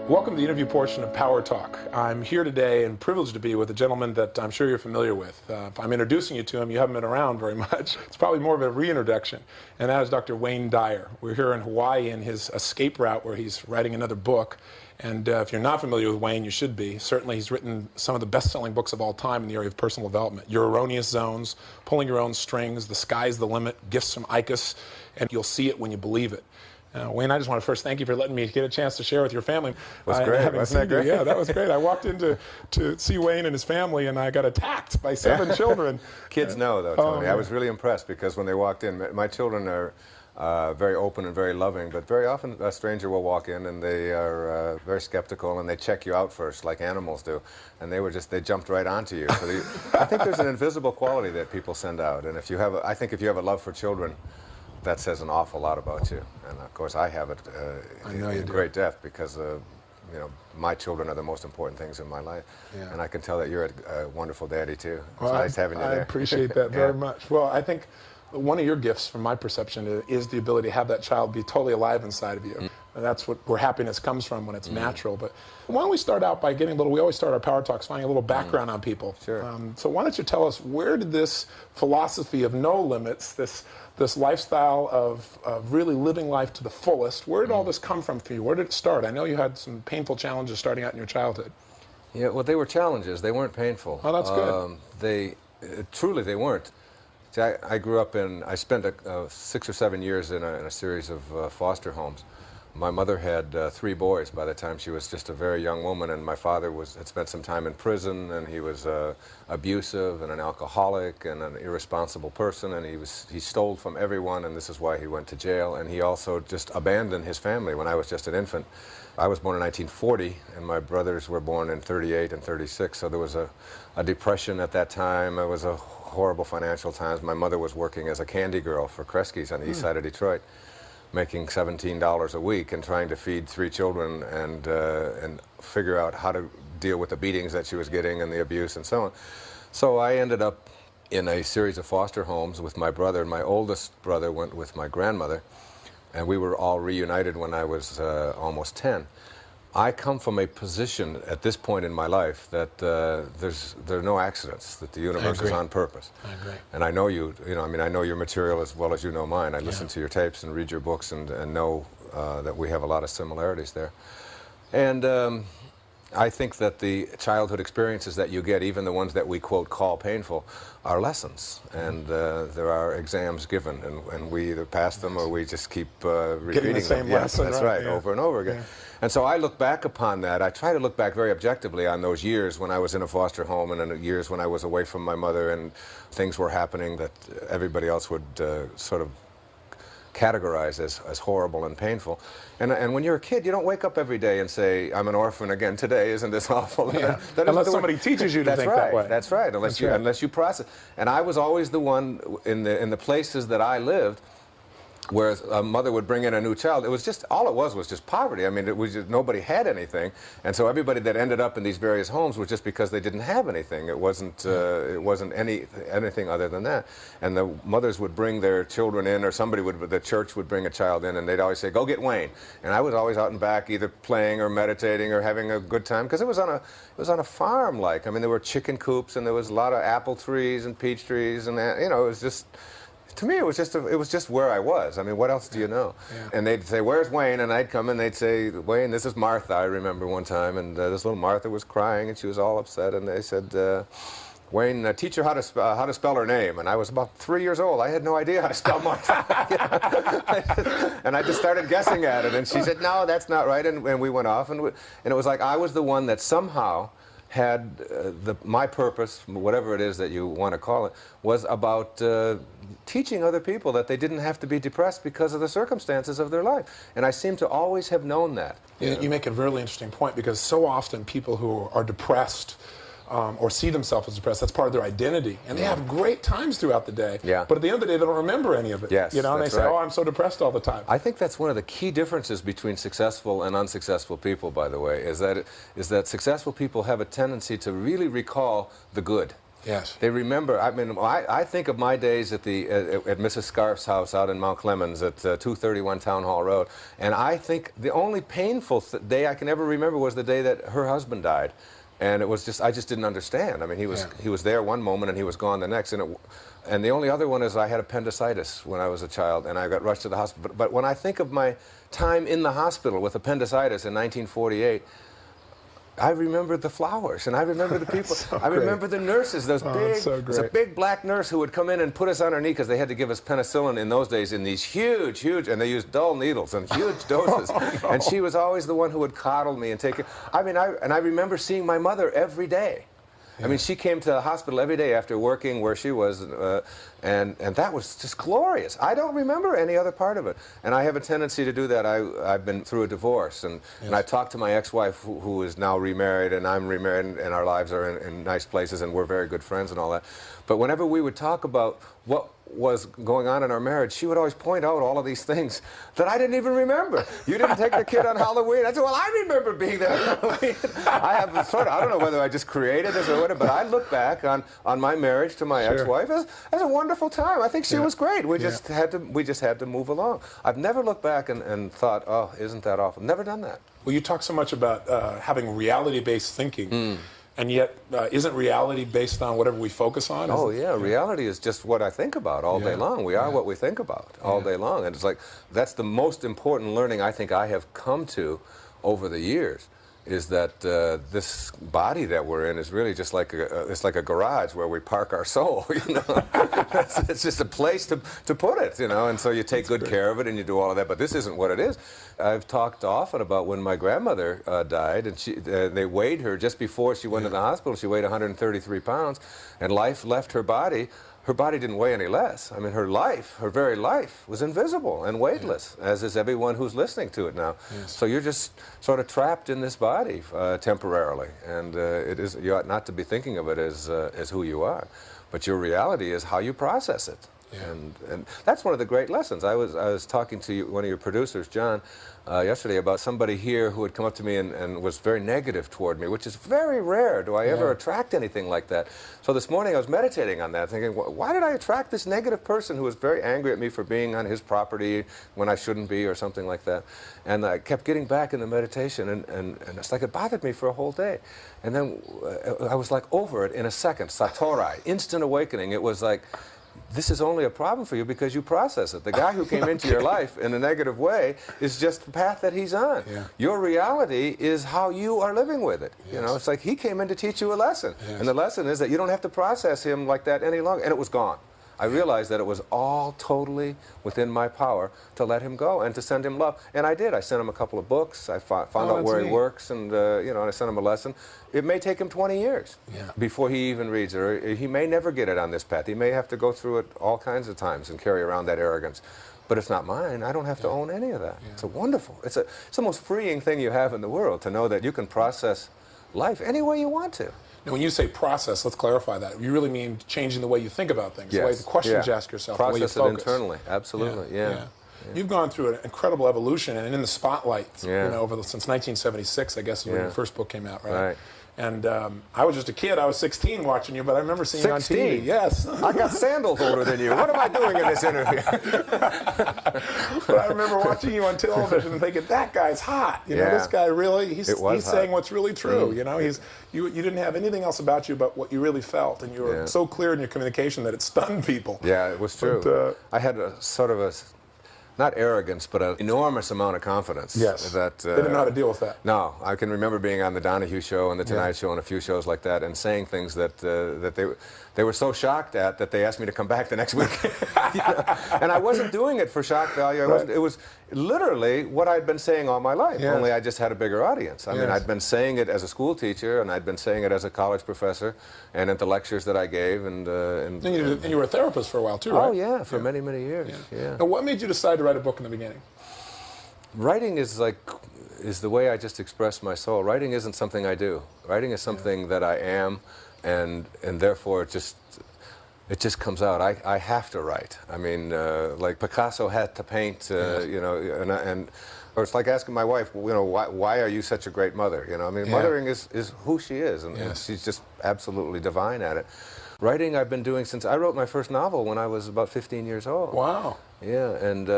Welcome to the interview portion of Power Talk. I'm here today and privileged to be with a gentleman that I'm sure you're familiar with. If I'm introducing you to him, you haven't been around very much. It's probably more of a reintroduction, and that is Dr. Wayne Dyer. We're here in Hawaii in his escape route where he's writing another book. And if you're not familiar with Wayne, you should be. Certainly he's written some of the best-selling books of all time in the area of personal development. Your Erroneous Zones, Pulling Your Own Strings, The Sky's the Limit, Gifts from Icus, and You'll See It When You Believe It. Wayne, I just want to first thank you for letting me get a chance to share with your family. That's great. Wasn't that great? Yeah, that was great. I walked in to see Wayne and his family, and I got attacked by 7 children. Kids know, though, Tony. I was really impressed because when they walked in, my children are very open and very loving, but very often a stranger will walk in and they are very skeptical and they check you out first, like animals do, and they jumped right onto you. So I think there's an invisible quality that people send out, and I think if you have a love for children, that says an awful lot about you. And of course I have it in great depth because my children are the most important things in my life. Yeah. And I can tell that you're a wonderful daddy too. It's nice having you there. I appreciate that very much. Well, I think one of your gifts, from my perception, is the ability to have that child be totally alive inside of you. And that's where happiness comes from when it's natural. But why don't we start out by getting we always start our Power Talks finding a little background on people. Sure. So why don't you tell us, where did this philosophy of no limits, this lifestyle of really living life to the fullest, where did all this come from for you? Where did it start? I know you had some painful challenges starting out in your childhood. Yeah, well, they were challenges. They weren't painful. Oh, that's good. Truly, they weren't. See, I grew up I spent 6 or 7 years in a series of foster homes. My mother had 3 boys by the time she was just a very young woman, and my father had spent some time in prison, and he was abusive and an alcoholic and an irresponsible person, and he stole from everyone, and this is why he went to jail. And he also just abandoned his family when I was just an infant. I was born in 1940, and my brothers were born in 38 and 36, so there was a depression at that time. It was a horrible financial times. My mother was working as a candy girl for Kresge's on the east side of Detroit, making $17 a week and trying to feed 3 children and figure out how to deal with the beatings that she was getting and the abuse and so on. So I ended up in a series of foster homes with my brother. My oldest brother went with my grandmother, and we were all reunited when I was almost 10. I come from a position at this point in my life that there are no accidents, that the universe is on purpose. I agree. And I know I know your material as well as you know mine. I listen to your tapes and read your books and know that we have a lot of similarities there. And I think that the childhood experiences that you get, even the ones that we, quote, call painful, are lessons. And there are exams given, and we either pass them or we just keep repeating the same them. lesson, Yes, that's right, over and over again. Yeah. And so I look back upon that. I try to look back very objectively on those years when I was in a foster home and in the years when I was away from my mother and things were happening that everybody else would sort of categorize as horrible and painful. And when you're a kid, you don't wake up every day and say, I'm an orphan again today, isn't this awful? Yeah. Unless somebody teaches you to think that way. That's right, unless you process. And I was always the one in the places that I lived where a mother would bring in a new child. It was just, all it was just poverty. I mean, it was just, nobody had anything. And so everybody that ended up in these various homes was just because they didn't have anything. It wasn't anything other than that. And the mothers would bring their children in, or the church would bring a child in, and they'd always say, go get Wayne. And I was always out and back either playing or meditating or having a good time, because it was on a farm. Like, I mean, there were chicken coops and there was a lot of apple trees and peach trees, and it was just, to me, it was just where I was. I mean, what else do you know? Yeah. And they'd say, where's Wayne? And I'd come and they'd say, Wayne, this is Martha. I remember one time, and this little Martha was crying, and she was all upset, and they said, Wayne, teach her how to spell her name. And I was about 3 years old. I had no idea how to spell Martha. And I just started guessing at it, and she said, no, that's not right, and we went off, and it was like I was the one that somehow had my purpose, whatever it is that you want to call it, was about teaching other people that they didn't have to be depressed because of the circumstances of their life. And I seem to always have known that. You make a really interesting point, because so often people who are depressed or see themselves as depressed, that's part of their identity. And they have great times throughout the day, but at the end of the day, they don't remember any of it. Yes, and they say, oh, I'm so depressed all the time. I think that's one of the key differences between successful and unsuccessful people, by the way, is that successful people have a tendency to really recall the good. Yes. They remember. I mean, I think of my days at Mrs. Scarf's house out in Mount Clemens at 231 Town Hall Road, and I think the only painful day I can ever remember was the day that her husband died. And it was just, I just didn't understand. I mean, he was there one moment and he was gone the next. And the only other one is I had appendicitis when I was a child and I got rushed to the hospital. But when I think of my time in the hospital with appendicitis in 1948, I remember the flowers, and I remember the people. So I remember the nurses. There's a big black nurse who would come in and put us on her knee because they had to give us penicillin in those days in these huge, and they used dull needles and huge doses. No. And she was always the one who would coddle me and take it. I mean, I remember seeing my mother every day. Yeah. I mean, she came to the hospital every day after working where she was, and that was just glorious. I don't remember any other part of it. And I have a tendency to do that. I've been through a divorce, and I talked to my ex-wife, who is now remarried, and I'm remarried, and our lives are in nice places, and we're very good friends and all that. But whenever we would talk about what was going on in our marriage, she would always point out all of these things that I didn't even remember. You didn't take the kid on Halloween. I said, well, I remember being there on Halloween. I have I don't know whether I just created this or whatever, but I look back on my marriage to my ex-wife as a wonderful time. I think she was great. We just had to move along. I've never looked back and thought, oh, isn't that awful? Never done that. Well, you talk so much about having reality-based thinking. And yet, isn't reality based on whatever we focus on? Oh, yeah. Reality is just what I think about all day long. We are what we think about all day long. And it's like, that's the most important learning I think I have come to over the years, is that this body that we're in is really just like it's like a garage where we park our soul, you know. It's just a place to put it, you know, and so you take good care of it and you do all of that, but this isn't what it is. I've talked often about when my grandmother died, and they weighed her just before she went to the hospital. She weighed 133 pounds, and life left her body. Her body didn't weigh any less. I mean, her very life, was invisible and weightless, as is everyone who's listening to it now. Yes. So you're just sort of trapped in this body temporarily, and you ought not to be thinking of it as who you are, but your reality is how you process it. Yeah. And that's one of the great lessons. I was talking to one of your producers, John, yesterday about somebody here who had come up to me and was very negative toward me, which is very rare. Do I ever attract anything like that? So this morning I was meditating on that, thinking, why did I attract this negative person who was very angry at me for being on his property when I shouldn't be, or something like that? And I kept getting back in the meditation, and it's like it bothered me for a whole day. And then I was like over it in a second, satori, instant awakening. It was like, this is only a problem for you because you process it. The guy who came into your life in a negative way is just the path that he's on. Yeah. Your reality is how you are living with it. Yes. You know, it's like he came in to teach you a lesson. Yes. And the lesson is that you don't have to process him like that any longer. And it was gone. I realized that it was all totally within my power to let him go and to send him love. And I did. I sent him a couple of books. I found out where he works, and you know, and I sent him a lesson. It may take him 20 years before he even reads it, or he may never get it on this path. He may have to go through it all kinds of times and carry around that arrogance. But it's not mine. I don't have to own any of that. It's a wonderful. It's the most freeing thing you have in the world, to know that you can process life any way you want to. Now, when you say process, let's clarify that. You really mean changing the way you think about things, the way the questions you ask yourself, the way you focus. Process it internally, absolutely, yeah. You've gone through an incredible evolution, and in the spotlight, you know, since 1976, I guess, is when your first book came out, right? And I was just a kid. I was 16 watching you, but I remember seeing you on TV. Yes. I got sandals older than you. What am I doing in this interview? But I remember watching you on television and thinking, that guy's hot. You know, this guy really, he's saying what's really true. You know, you didn't have anything else about you but what you really felt, and you were so clear in your communication that it stunned people. Yeah, it was true. But, I had a sort of not arrogance, but an enormous amount of confidence. Yes. That they didn't know how to deal with that. No, I can remember being on the Donahue Show and the Tonight Show and a few shows like that, and saying things that they were so shocked at that they asked me to come back the next week. You know? And I wasn't doing it for shock value. It was literally what I'd been saying all my life. Only I just had a bigger audience. I mean, I'd been saying it as a school teacher, and I'd been saying it as a college professor, and at the lectures that I gave, and you were a therapist for a while too, right? Oh yeah, for many years. Yeah. Now, what made you decide to write a book in the beginning? Writing is the way I just express my soul. Writing isn't something I do. Writing is something that I am, and therefore it just comes out. I have to write. I mean, like Picasso had to paint, you know, or it's like asking my wife, you know, why are you such a great mother? You know, I mean, mothering is who she is, and she's just absolutely divine at it. Writing I've been doing since I wrote my first novel when I was about 15 years old. Wow. Yeah, and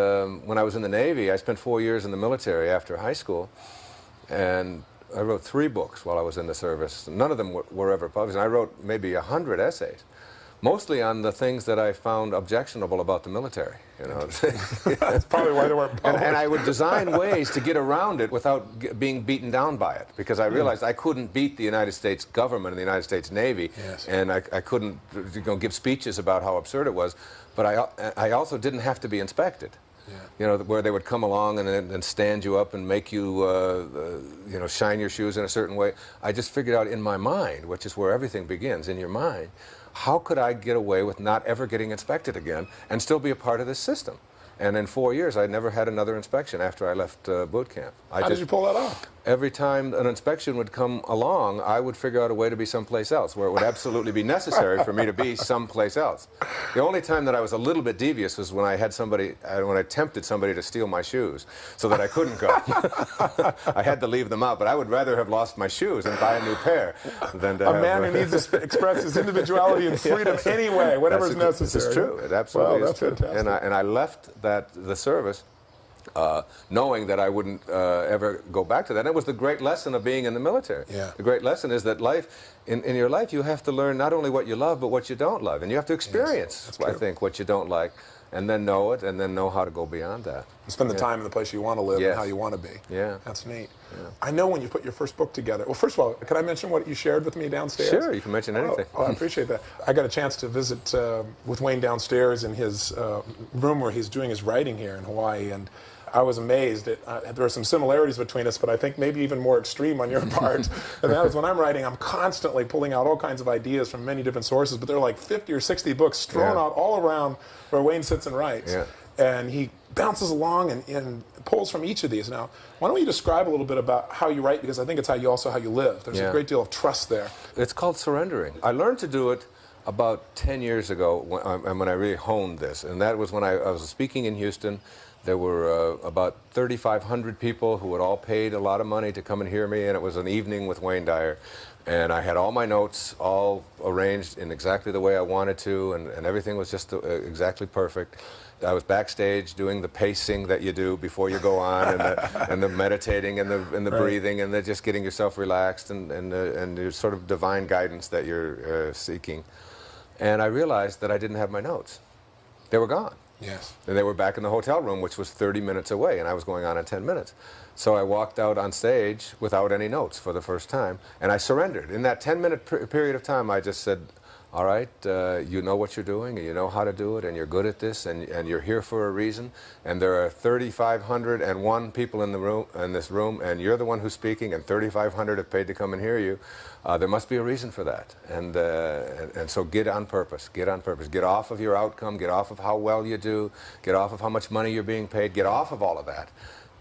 when I was in the Navy, I spent 4 years in the military after high school, and I wrote 3 books while I was in the service. None of them were ever published. I wrote maybe 100 essays, mostly on the things that I found objectionable about the military. You know, that's probably why they weren't published. And I would design ways to get around it without being beaten down by it, because I realized I couldn't beat the United States government and the United States Navy, and I couldn't give speeches about how absurd it was. But I also didn't have to be inspected. You know, where they would come along and stand you up and make you, you know, shine your shoes in a certain way. I just figured out in my mind, which is where everything begins, in your mind, how could I get away with not ever getting inspected again and still be a part of this system? And in 4 years, I never had another inspection after I left boot camp. How did you pull that off? Every time an inspection would come along, I would figure out a way to be someplace else, where it would absolutely be necessary for me to be someplace else. The only time that I was a little bit devious was when I had somebody, when I tempted somebody to steal my shoes, so that I couldn't go. I had to leave them out, but I would rather have lost my shoes and buy a new pair than to a man who needs to express his individuality and freedom anyway, whatever is necessary. This is true. It absolutely is true. Fantastic. And I left the service knowing that I wouldn't ever go back to that. And it was the great lesson of being in the military. Yeah. The great lesson is that life, in your life, you have to learn not only what you love, but what you don't love. And you have to experience, I think, what you don't like, and then know it, and then know how to go beyond that. And spend the time in the place you want to live and how you want to be. Yeah. That's neat. Yeah. I know when you put your first book together. Well, first of all, can I mention what you shared with me downstairs? Sure, you can mention anything. Oh, I appreciate that. I got a chance to visit with Wayne downstairs in his room where he's doing his writing here in Hawaii, and I was amazed that there are some similarities between us, but I think maybe even more extreme on your part. And that is, when I'm writing, I'm constantly pulling out all kinds of ideas from many different sources, but there are like 50 or 60 books strewn out all around where Wayne sits and writes. Yeah. And he bounces along and pulls from each of these. Now, why don't you describe a little bit about how you write, because I think it's how you live. There's a great deal of trust there. It's called surrendering. I learned to do it about 10 years ago when I really honed this, and that was when I was speaking in Houston. There were about 3,500 people who had all paid a lot of money to come and hear me, and it was an evening with Wayne Dyer. And I had all my notes all arranged in exactly the way I wanted to, and everything was just exactly perfect. I was backstage doing the pacing that you do before you go on, and the meditating and the breathing, and just getting yourself relaxed, and your sort of divine guidance that you're seeking. And I realized that I didn't have my notes. They were gone. Yes. And they were back in the hotel room, which was 30 minutes away, and I was going on in 10 minutes. So I walked out on stage without any notes for the first time, and I surrendered. In that 10-minute period of time, I just said, all right, you know what you're doing, and you know how to do it, and you're good at this, and you're here for a reason, and there are 3,501 people in this room, and you're the one who's speaking, and 3,500 have paid to come and hear you. There must be a reason for that, and so get on purpose, get on purpose. Get off of your outcome, get off of how well you do, get off of how much money you're being paid, get off of all of that,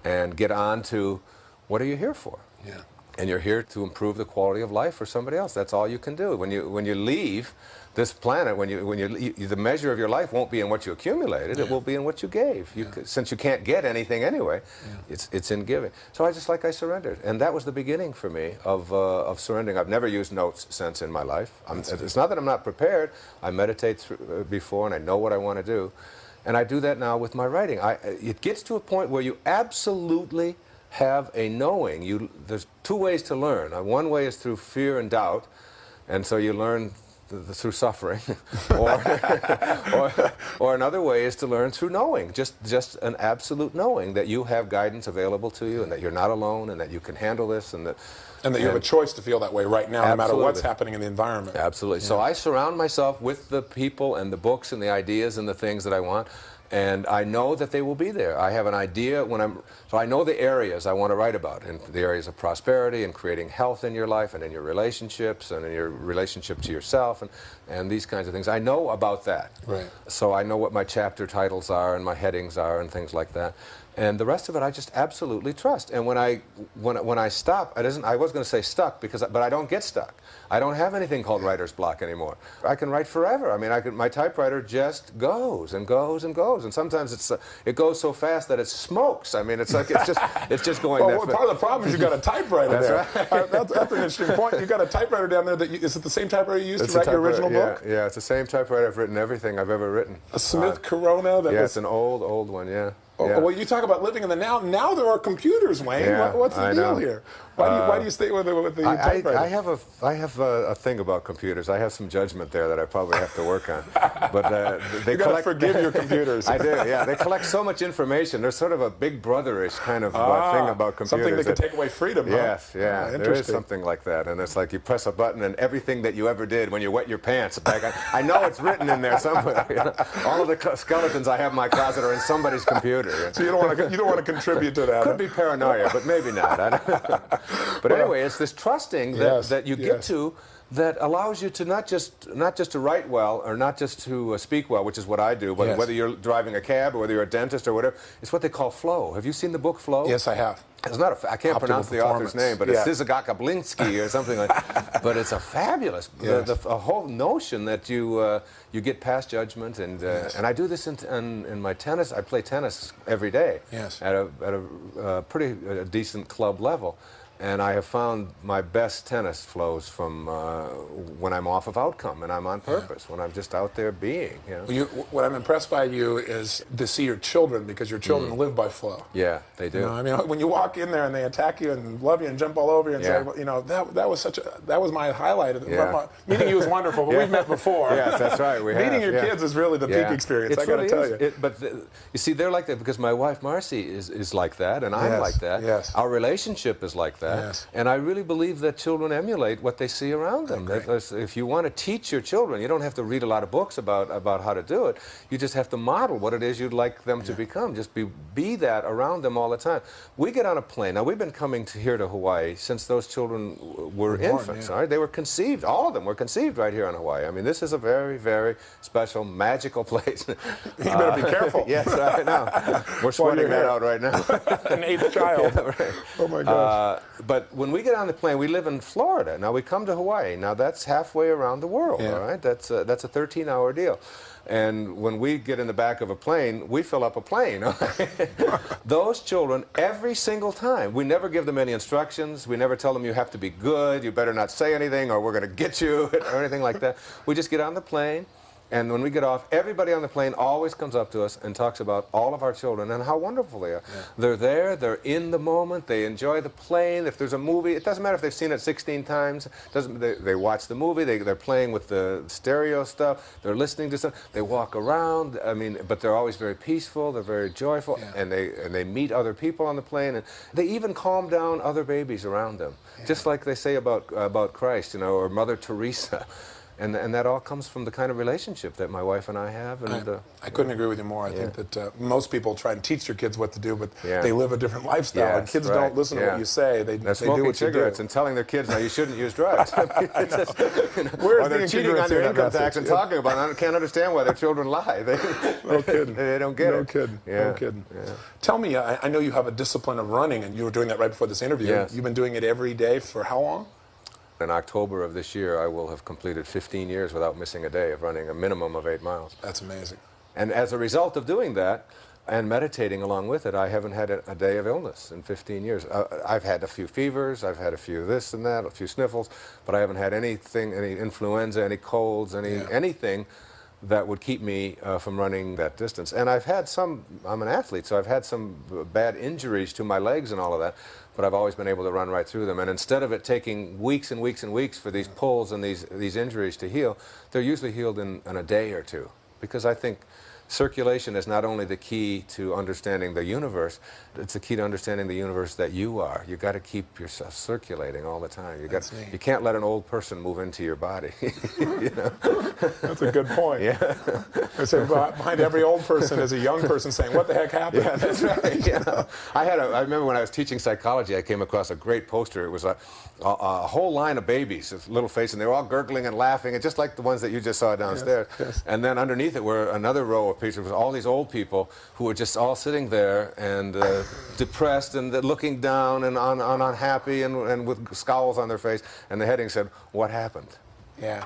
and get on to what are you here for? Yeah. And you're here to improve the quality of life for somebody else. That's all you can do. When you leave this planet, the measure of your life won't be in what you accumulated. It will be in what you gave. Since you can't get anything anyway, it's in giving. So I surrendered, and that was the beginning for me of surrendering. I've never used notes since in my life. It's not that I'm not prepared. I meditate before, and I know what I want to do, and I do that now with my writing. It gets to a point where you absolutely have a knowing. There's 2 ways to learn. One way is through fear and doubt, and so you learn through suffering, or another way is to learn through knowing, just an absolute knowing that you have guidance available to you, and that you're not alone, and that you can handle this, and that you have a choice to feel that way right now, no matter what's happening in the environment. Absolutely. So I surround myself with the people and the books and the ideas and the things that I want. And I know that they will be there. I have an idea so I know the areas I want to write about, and the areas of prosperity and creating health in your life and in your relationships and in your relationship to yourself and these kinds of things. I know about that. Right. So I know what my chapter titles are and my headings are and things like that. And the rest of it, I just absolutely trust. And when I stop, I was going to say stuck, but I don't get stuck. I don't have anything called writer's block anymore. I can write forever. I mean, my typewriter just goes and goes and goes. And sometimes it goes so fast that it smokes. I mean, it's like it's just going. Well, part of the problem is you got a typewriter that's there. Right. That's an interesting point. You got a typewriter down there. Is it the same typewriter you used to write your original book? Yeah, it's the same typewriter. I've written everything I've ever written. A Smith Corona. It's an old one. Yeah. Oh, yeah. well, you talk about living in the now. Now there are computers, Wayne. Yeah, What's the deal here? Why do you stay with the typewriter? I have a thing about computers. I have some judgment there that I probably have to work on. But they you gotta forgive your computers. I do. Yeah, they collect so much information. There's sort of a big brotherish kind of thing about computers. Something that could take away freedom. Yes, huh? yeah. There is something like that, and it's like you press a button, and everything that you ever did when you wet your pants. Like I know it's written in there somewhere. You know? All of the skeletons I have in my closet are in somebody's computer. So you don't want to contribute to that. Could be paranoia, but maybe not. But anyway, it's this trusting that you get to that allows you to not just to write well or not just to speak well, which is what I do, but whether you're driving a cab or whether you're a dentist or whatever. It's what they call flow. Have you seen the book Flow? Yes, I have. It's not I can't pronounce the author's name, but it's Sizagakablinsky or something like that. But it's a fabulous, a whole notion that you get past judgment, and I do this in my tennis. I play tennis every day at a pretty decent club level. And I have found my best tennis flows from when I'm off of outcome and I'm on purpose, when I'm just out there being. You know? What I'm impressed by you is to see your children, because your children live by flow. Yeah, they do. You know, I mean, when you walk in there and they attack you and love you and jump all over you and say, well, you know, that was my highlight. Meeting you was wonderful, but we've met before. Yes, that's right. Meeting your kids is really the peak experience. I got to tell you. But you see, they're like that because my wife Marcy is like that, and I'm like that. Yes. Our relationship is like that. Yes. And I really believe that children emulate what they see around them. If you want to teach your children, you don't have to read a lot of books about how to do it. You just have to model what it is you'd like them to become. Just be that around them all the time. We get on a plane. Now, we've been coming here to Hawaii since those children were infants. All right? They were conceived. All of them were conceived right here in Hawaii. I mean, this is a very, very special, magical place. You better be careful. Yes, I know. We're sweating that out right now. An eighth child. Right. Oh, my gosh. But when we get on the plane, we live in Florida. Now, we come to Hawaii. Now, that's halfway around the world, all right? That's a 13-hour deal. And when we get in the back of a plane, we fill up a plane. Those children, every single time, we never give them any instructions. We never tell them you have to be good, you better not say anything, or we're going to get you, or anything like that. We just get on the plane. And when we get off, everybody on the plane always comes up to us and talks about all of our children and how wonderful they are. Yeah. They're there, they're in the moment, they enjoy the plane. If there's a movie, it doesn't matter if they've seen it 16 times. They watch the movie, they're playing with the stereo stuff, they're listening to stuff, they walk around, I mean, but they're always very peaceful, they're very joyful, and they meet other people on the plane, and they even calm down other babies around them. Just like they say about Christ, you know, or Mother Teresa. And that all comes from the kind of relationship that my wife and I have. And I couldn't agree with you more. I think that most people try and teach their kids what to do, but they live a differerent lifestyle. And kids don't listen to what you say. They do smoking what cigarettes you do. and telling their kids, now you shouldn't use drugs. Where's or they're the cheating on their income tax and talking about it. I can't understand why their children lie. No kidding. They don't get it. No kidding. No kidding. Tell me, I know you have a discipline of running, and you were doing that right before this interview. Yes. You've been doing it every day for how long? In October of this year, I will have completed 15 years without missing a day of running a minimum of 8 miles. That's amazing. And as a result of doing that, and meditating along with it, I haven't had a day of illness in 15 years. I've had a few fevers, I've had a few this and that, a few sniffles, but I haven't had anything, any influenza, any colds, anything that would keep me from running that distance. And I've had some, I'm an athlete, so I've had some bad injuries to my legs and all of that, but I've always been able to run right through them. And instead of it taking weeks and weeks and weeks for these pulls and these injuries to heal, they're usually healed in a day or two. Because I think circulation is not only the key to understanding the universe, it's the key to understanding the universe that you are. You've got to keep yourself circulating all the time. You can't let an old person move into your body. You know? That's a good point. Yeah. I say behind every old person is a young person saying, what the heck happened? Yeah, that's right. Yeah. I remember when I was teaching psychology, I came across a great poster. It was a whole line of babies, this little face, and they were all gurgling and laughing, and just like the ones that you just saw downstairs. Yes. And then underneath it were another row of picture was all these old people who were just all sitting there and depressed and looking down and unhappy and with scowls on their face. And the heading said, "What happened?" Yeah.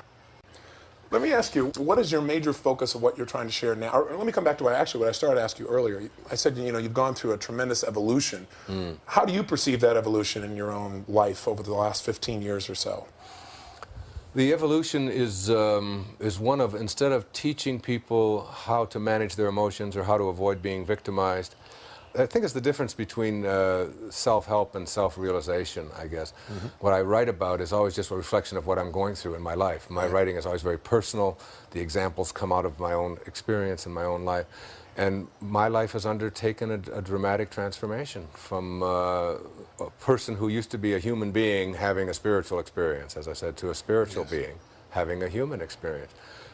Let me ask you, what is your major focus of what you're trying to share now? Or let me come back to what I started to ask you earlier. I said, you've gone through a tremendous evolution. How do you perceive that evolution in your own life over the last 15 years or so? The evolution is one of, instead of teaching people how to manage their emotions or how to avoid being victimized, I think it's the difference between self-help and self-realization, I guess. What I write about is always just a reflection of what I'm going through in my life. My writing is always very personal. The examples come out of my own experience in my own life. And my life has undertaken a dramatic transformation from a person who used to be a human being having a spiritual experience, as I said, to a spiritual being having a human experience.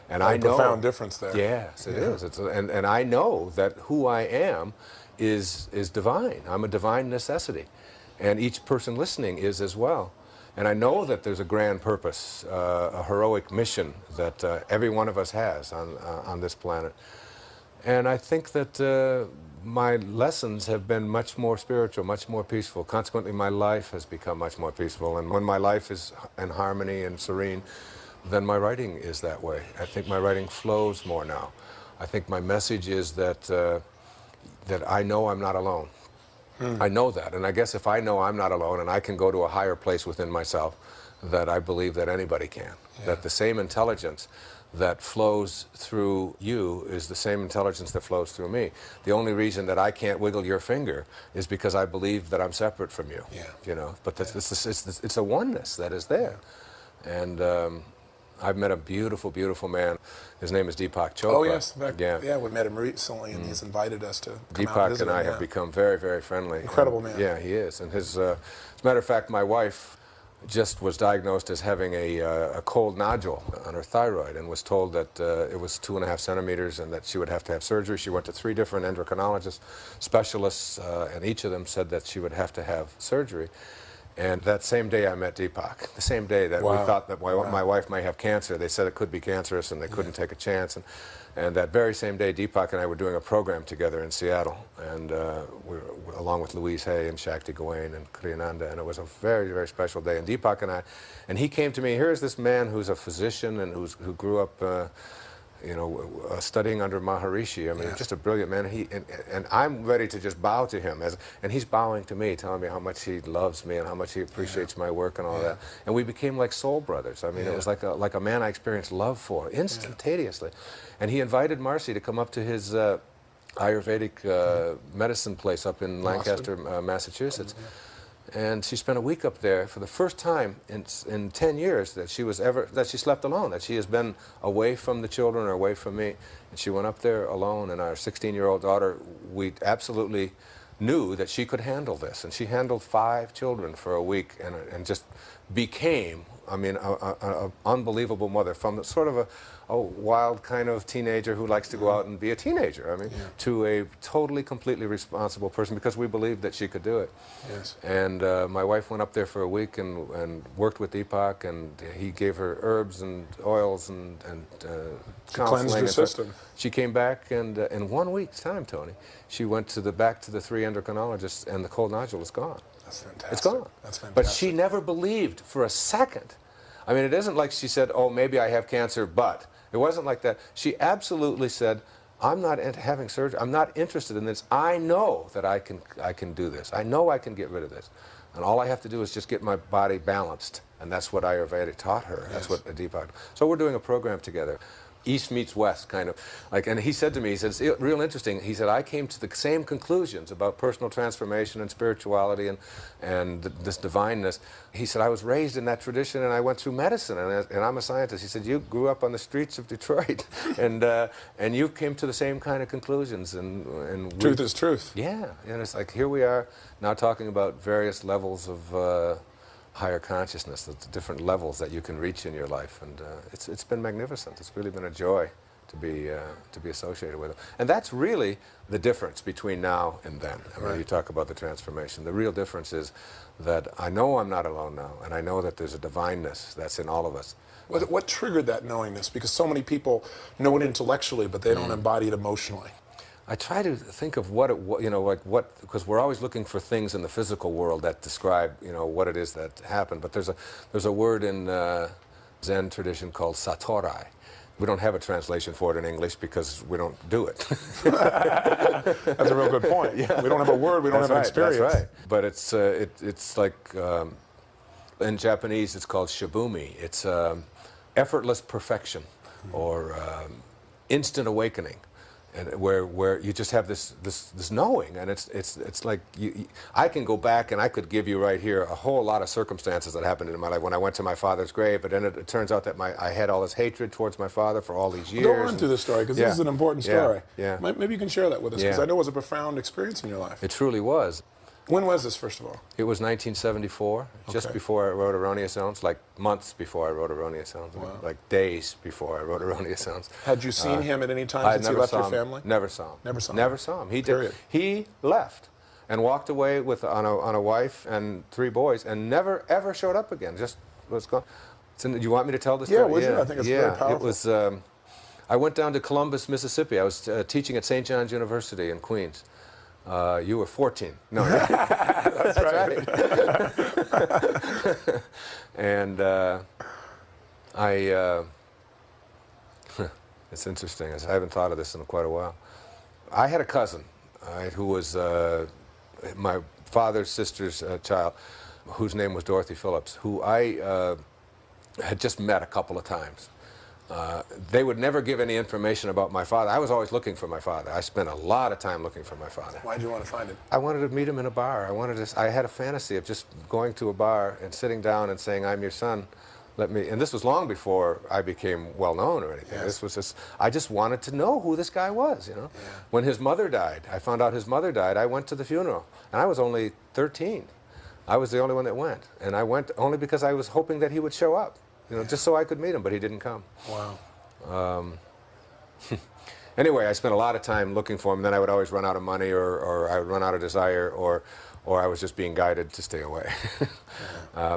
And I know, profound difference there. Yes, it is. And I know that who I am is divine. I'm a divine necessity. And each person listening is as well. And I know that there's a grand purpose, a heroic mission that every one of us has on this planet. And I think that my lessons have been much more spiritual, much more peaceful. Consequently, my life has become much more peaceful. And when my life is in harmony and serene, then my writing is that way. I think my writing flows more now. I think my message is that I know I'm not alone. I know that. And I guess if I know I'm not alone and I can go to a higher place within myself, that I believe that anybody can. That the same intelligence that flows through you is the same intelligence that flows through me. The only reason that I can't wiggle your finger is because I believe that I'm separate from you. But it's a oneness that is there. And I've met a beautiful, beautiful man. His name is Deepak Chopra. Oh, yes. Yeah, we met him recently, and he's invited us to come out and visit Deepak and I him, have become very, very friendly. Incredible man. Yeah, he is. And as a matter of fact, my wife just was diagnosed as having a cold nodule on her thyroid and was told that it was 2.5 centimeters and that she would have to have surgery. She went to 3 different endocrinologists, specialists, and each of them said that she would have to have surgery. And that same day I met Deepak, the same day that we thought that my wife might have cancer. They said it could be cancerous and they couldn't take a chance. And that very same day, Deepak and I were doing a program together in Seattle, and along with Louise Hay and Shakti Gawain and Kriyananda, and it was a very, very special day. And Deepak and he came to me. Here's this man who's a physician and who grew up studying under Maharishi. I mean, just a brilliant man. And I'm ready to just bow to him, and he's bowing to me, telling me how much he loves me and how much he appreciates my work and all that. And we became like soul brothers. I mean, it was like a man I experienced love for instantaneously. And he invited Marcy to come up to his Ayurvedic medicine place up in Lancaster, Massachusetts. And she spent a week up there for the first time in 10 years that she slept alone, that she has been away from the children or away from me. And she went up there alone, and our 16-year-old daughter, we absolutely knew that she could handle this. And she handled 5 children for a week and just became, I mean, an unbelievable mother, from sort of a wild kind of teenager who likes to go out and be a teenager, I mean, to a totally, completely responsible person, because we believed that she could do it. Yes. And my wife went up there for a week and worked with Deepak, and he gave her herbs and oils and counseling. Cleansed her system. She came back, and in 1 week's time, Tony, she went back to the 3 endocrinologists, and the cold nodule is gone. That's fantastic. It's gone. That's fantastic. But she never believed for a second. I mean, it isn't like she said, oh, maybe I have cancer, but. It wasn't like that. She absolutely said, I'm not having surgery. I'm not interested in this. I know that I can do this. I know I can get rid of this. And all I have to do is just get my body balanced. And that's what Ayurveda taught her. That's what Deepak. So we're doing a program together. East meets West, kind of. And he said to me, he said, it's real interesting. He said, I came to the same conclusions about personal transformation and spirituality and this divineness. He said, I was raised in that tradition, and I went through medicine, and I'm a scientist. He said, you grew up on the streets of Detroit, and you came to the same kind of conclusions. And truth is truth. Yeah, and it's like, here we are now talking about various levels of higher consciousness, the different levels that you can reach in your life, and it's been magnificent. It's really been a joy to be associated with him. And that's really the difference between now and then. I mean, you talk about the transformation. The real difference is that I know I'm not alone now, and I know that there's a divineness that's in all of us. What triggered that knowingness? Because so many people know it intellectually, but they don't embody it emotionally. I try to think of what it, you know, like what, because we're always looking for things in the physical world that describe, you know, what it is that happened. But there's a word in Zen tradition called satorai. We don't have a translation for it in English because we don't do it. That's a real good point. Yeah. We don't have a word, we don't have an experience. That's right. But it's like, in Japanese it's called shibumi. It's effortless perfection, or instant awakening. And where you just have this knowing, and it's like I can go back and I could give you right here a whole lot of circumstances that happened in my life when I went to my father's grave, but then it turns out that I had all this hatred towards my father for all these years. Go on through this story, because this is an important story. Yeah. Maybe you can share that with us, because I know it was a profound experience in your life. It truly was. When was this, first of all? It was 1974, just before I wrote Erroneous Zones, like months before I wrote Erroneous Zones, like days before I wrote Erroneous Zones. Had you seen him at any time since he left your family? Never saw him. Never saw him? Never saw him. He Period. He left and walked away with on a wife and 3 boys, and never ever showed up again. Just was gone. Do you want me to tell the story? Yeah, would you? I think it's very powerful. It was. I went down to Columbus, Mississippi. I was teaching at St. John's University in Queens. You were 14. No, that's right. And it's interesting. I haven't thought of this in quite a while. I had a cousin who was my father's sister's child, whose name was Dorothy Phillips, who I had just met a couple of times. They would never give any information about my father. I was always looking for my father. I spent a lot of time looking for my father. Why did you want to find him? I wanted to meet him in a bar. I had a fantasy of just going to a bar and sitting down and saying, "I'm your son. Let me." And this was long before I became well known or anything. Yes. This was just, I just wanted to know who this guy was, you know. Yeah. When his mother died, I found out his mother died. I went to the funeral, and I was only 13. I was the only one that went, and I went only because I was hoping that he would show up, you know, just so I could meet him, but he didn't come. Wow. Anyway, I spent a lot of time looking for him. Then I would always run out of money, or I would run out of desire, or I was just being guided to stay away.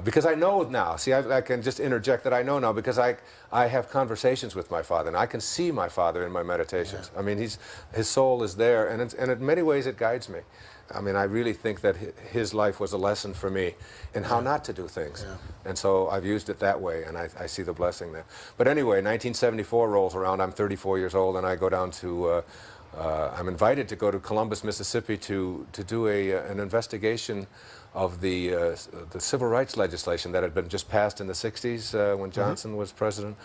Because I know now. See, I can just interject that I know now because I have conversations with my father, and I can see my father in my meditations. Yeah. I mean, his soul is there, and in many ways it guides me. I mean, I really think that his life was a lesson for me in how not to do things. Yeah. And so I've used it that way, and I see the blessing there. But anyway, 1974 rolls around. I'm 34 years old, and I go down to, I'm invited to go to Columbus, Mississippi to do an investigation of the civil rights legislation that had been just passed in the 60s when Johnson was president,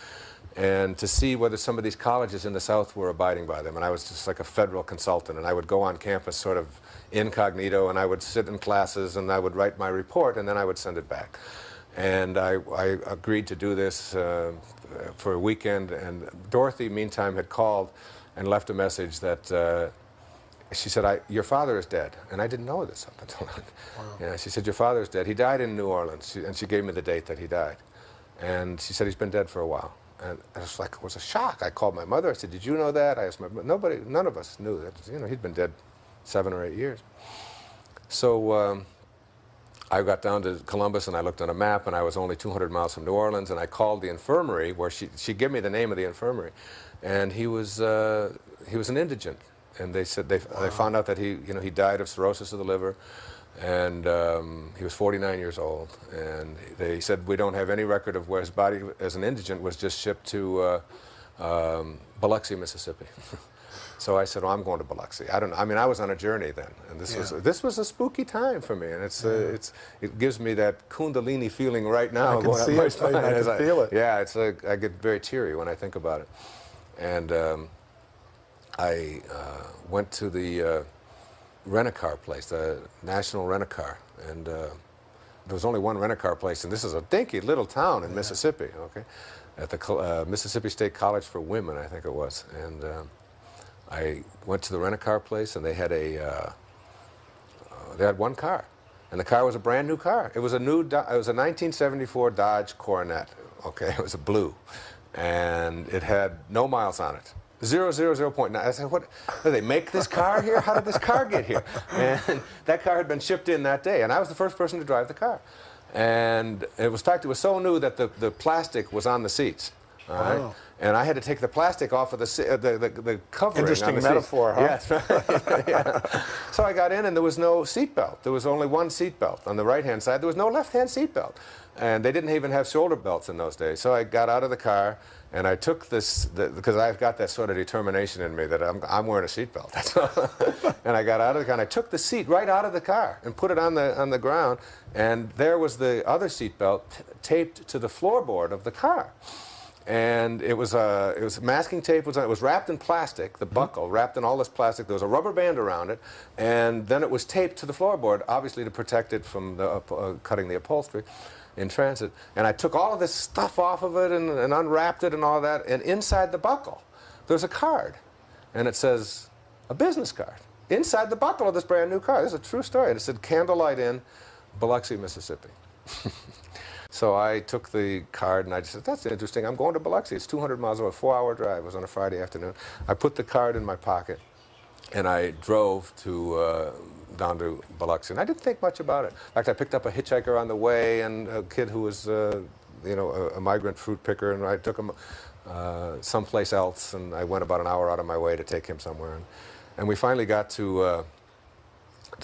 and to see whether some of these colleges in the South were abiding by them. And I was just like a federal consultant, and I would go on campus sort of incognito, and I would sit in classes, and I would write my report, and then I would send it back. And I agreed to do this for a weekend, and Dorothy, meantime, had called and left a message that she said, "Your father is dead." And I didn't know this up until then. Wow. Yeah, she said, "Your father is dead. He died in New Orleans." And she gave me the date that he died. And she said, "He's been dead for a while." And it was a shock. I called my mother. I said, "Did you know that?" I asked my nobody, none of us knew that. You know, he'd been dead 7 or 8 years. So I got down to Columbus, and I looked on a map, and I was only 200 miles from New Orleans, and I called the infirmary where she gave me the name of the infirmary, and he was an indigent, and they said they found out that he died of cirrhosis of the liver, and he was 49 years old, and they said we don't have any record of where his body as an indigent was just shipped to Biloxi, Mississippi. So I said, "Well, I'm going to Biloxi." I mean, I was on a journey then, and this was a spooky time for me, and it gives me that Kundalini feeling right now. I can see it. I can feel it. Yeah, it's like I get very teary when I think about it, and I went to the rent-a-car place, the National Rent-a-Car, and there was only one rent-a-car place, and this is a dinky little town in Mississippi. Okay, at the Mississippi State College for Women, I think it was, and. I went to the rent-a-car place, and they had one car, and the car was a brand new car. It was a 1974 Dodge Coronet. Okay, it was a blue, and it had no miles on it. 0.9. I said, what, did they make this car here? How did this car get here? And that car had been shipped in that day, and I was the first person to drive the car. And it was, in fact, it was so new that the plastic was on the seats. All right? Wow. And I had to take the plastic off of the covering. Interesting on the metaphor, seats. huh? Yes, right. Yeah. So I got in, and there was no seat belt. There was only one seat belt on the right-hand side. There was no left-hand seat belt. And they didn't even have shoulder belts in those days. So I got out of the car, and I took this, because I've got that sort of determination in me that I'm wearing a seat belt. That's all. And I got out of the car, and I took the seat right out of the car and put it on the ground, and there was the other seat belt taped to the floorboard of the car. And it was masking tape. It was wrapped in plastic, the buckle, wrapped in all this plastic. There was a rubber band around it, and then it was taped to the floorboard, obviously to protect it from cutting the upholstery in transit. And I took all of this stuff off of it and unwrapped it and all that, and inside the buckle, there's a card. And it says, a business card. Inside the buckle of this brand new car. This is a true story. And it said, Candlelight Inn, Biloxi, Mississippi. So I took the card and I just said, that's interesting. I'm going to Biloxi. It's 200 miles away, a 4-hour drive. It was on a Friday afternoon. I put the card in my pocket and I drove down to Biloxi. And I didn't think much about it. In fact, I picked up a hitchhiker on the way and a kid who was, a migrant fruit picker, and I took him someplace else, and I went about an hour out of my way to take him somewhere. And we finally got to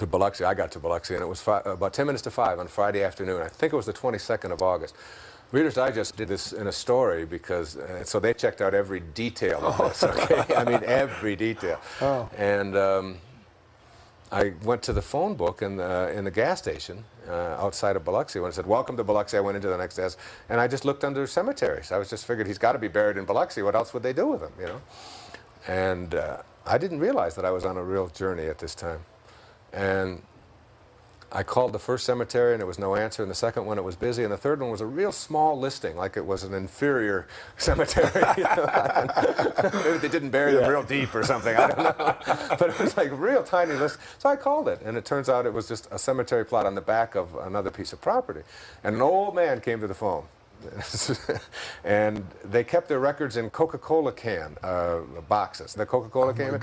Biloxi. I got to Biloxi, and it was about 10 minutes to 5 on Friday afternoon. I think it was the 22nd of August. Reader's Digest did this in a story because, so they checked out every detail of this, okay? I mean, every detail. Oh. And I went to the phone book in the gas station outside of Biloxi. When it said, welcome to Biloxi, I went into the next desk, and I just looked under cemeteries. I was just figured he's got to be buried in Biloxi. What else would they do with him, you know? And I didn't realize that I was on a real journey at this time. And I called the first cemetery, and there was no answer. And the second one, it was busy. And the third one was a real small listing, like it was an inferior cemetery. You know? Maybe they didn't bury them real deep or something. I don't know. But it was like a real tiny list. So I called it, and it turns out it was just a cemetery plot on the back of another piece of property. And an old man came to the phone. And they kept their records in Coca-Cola can boxes. The Coca-Cola can.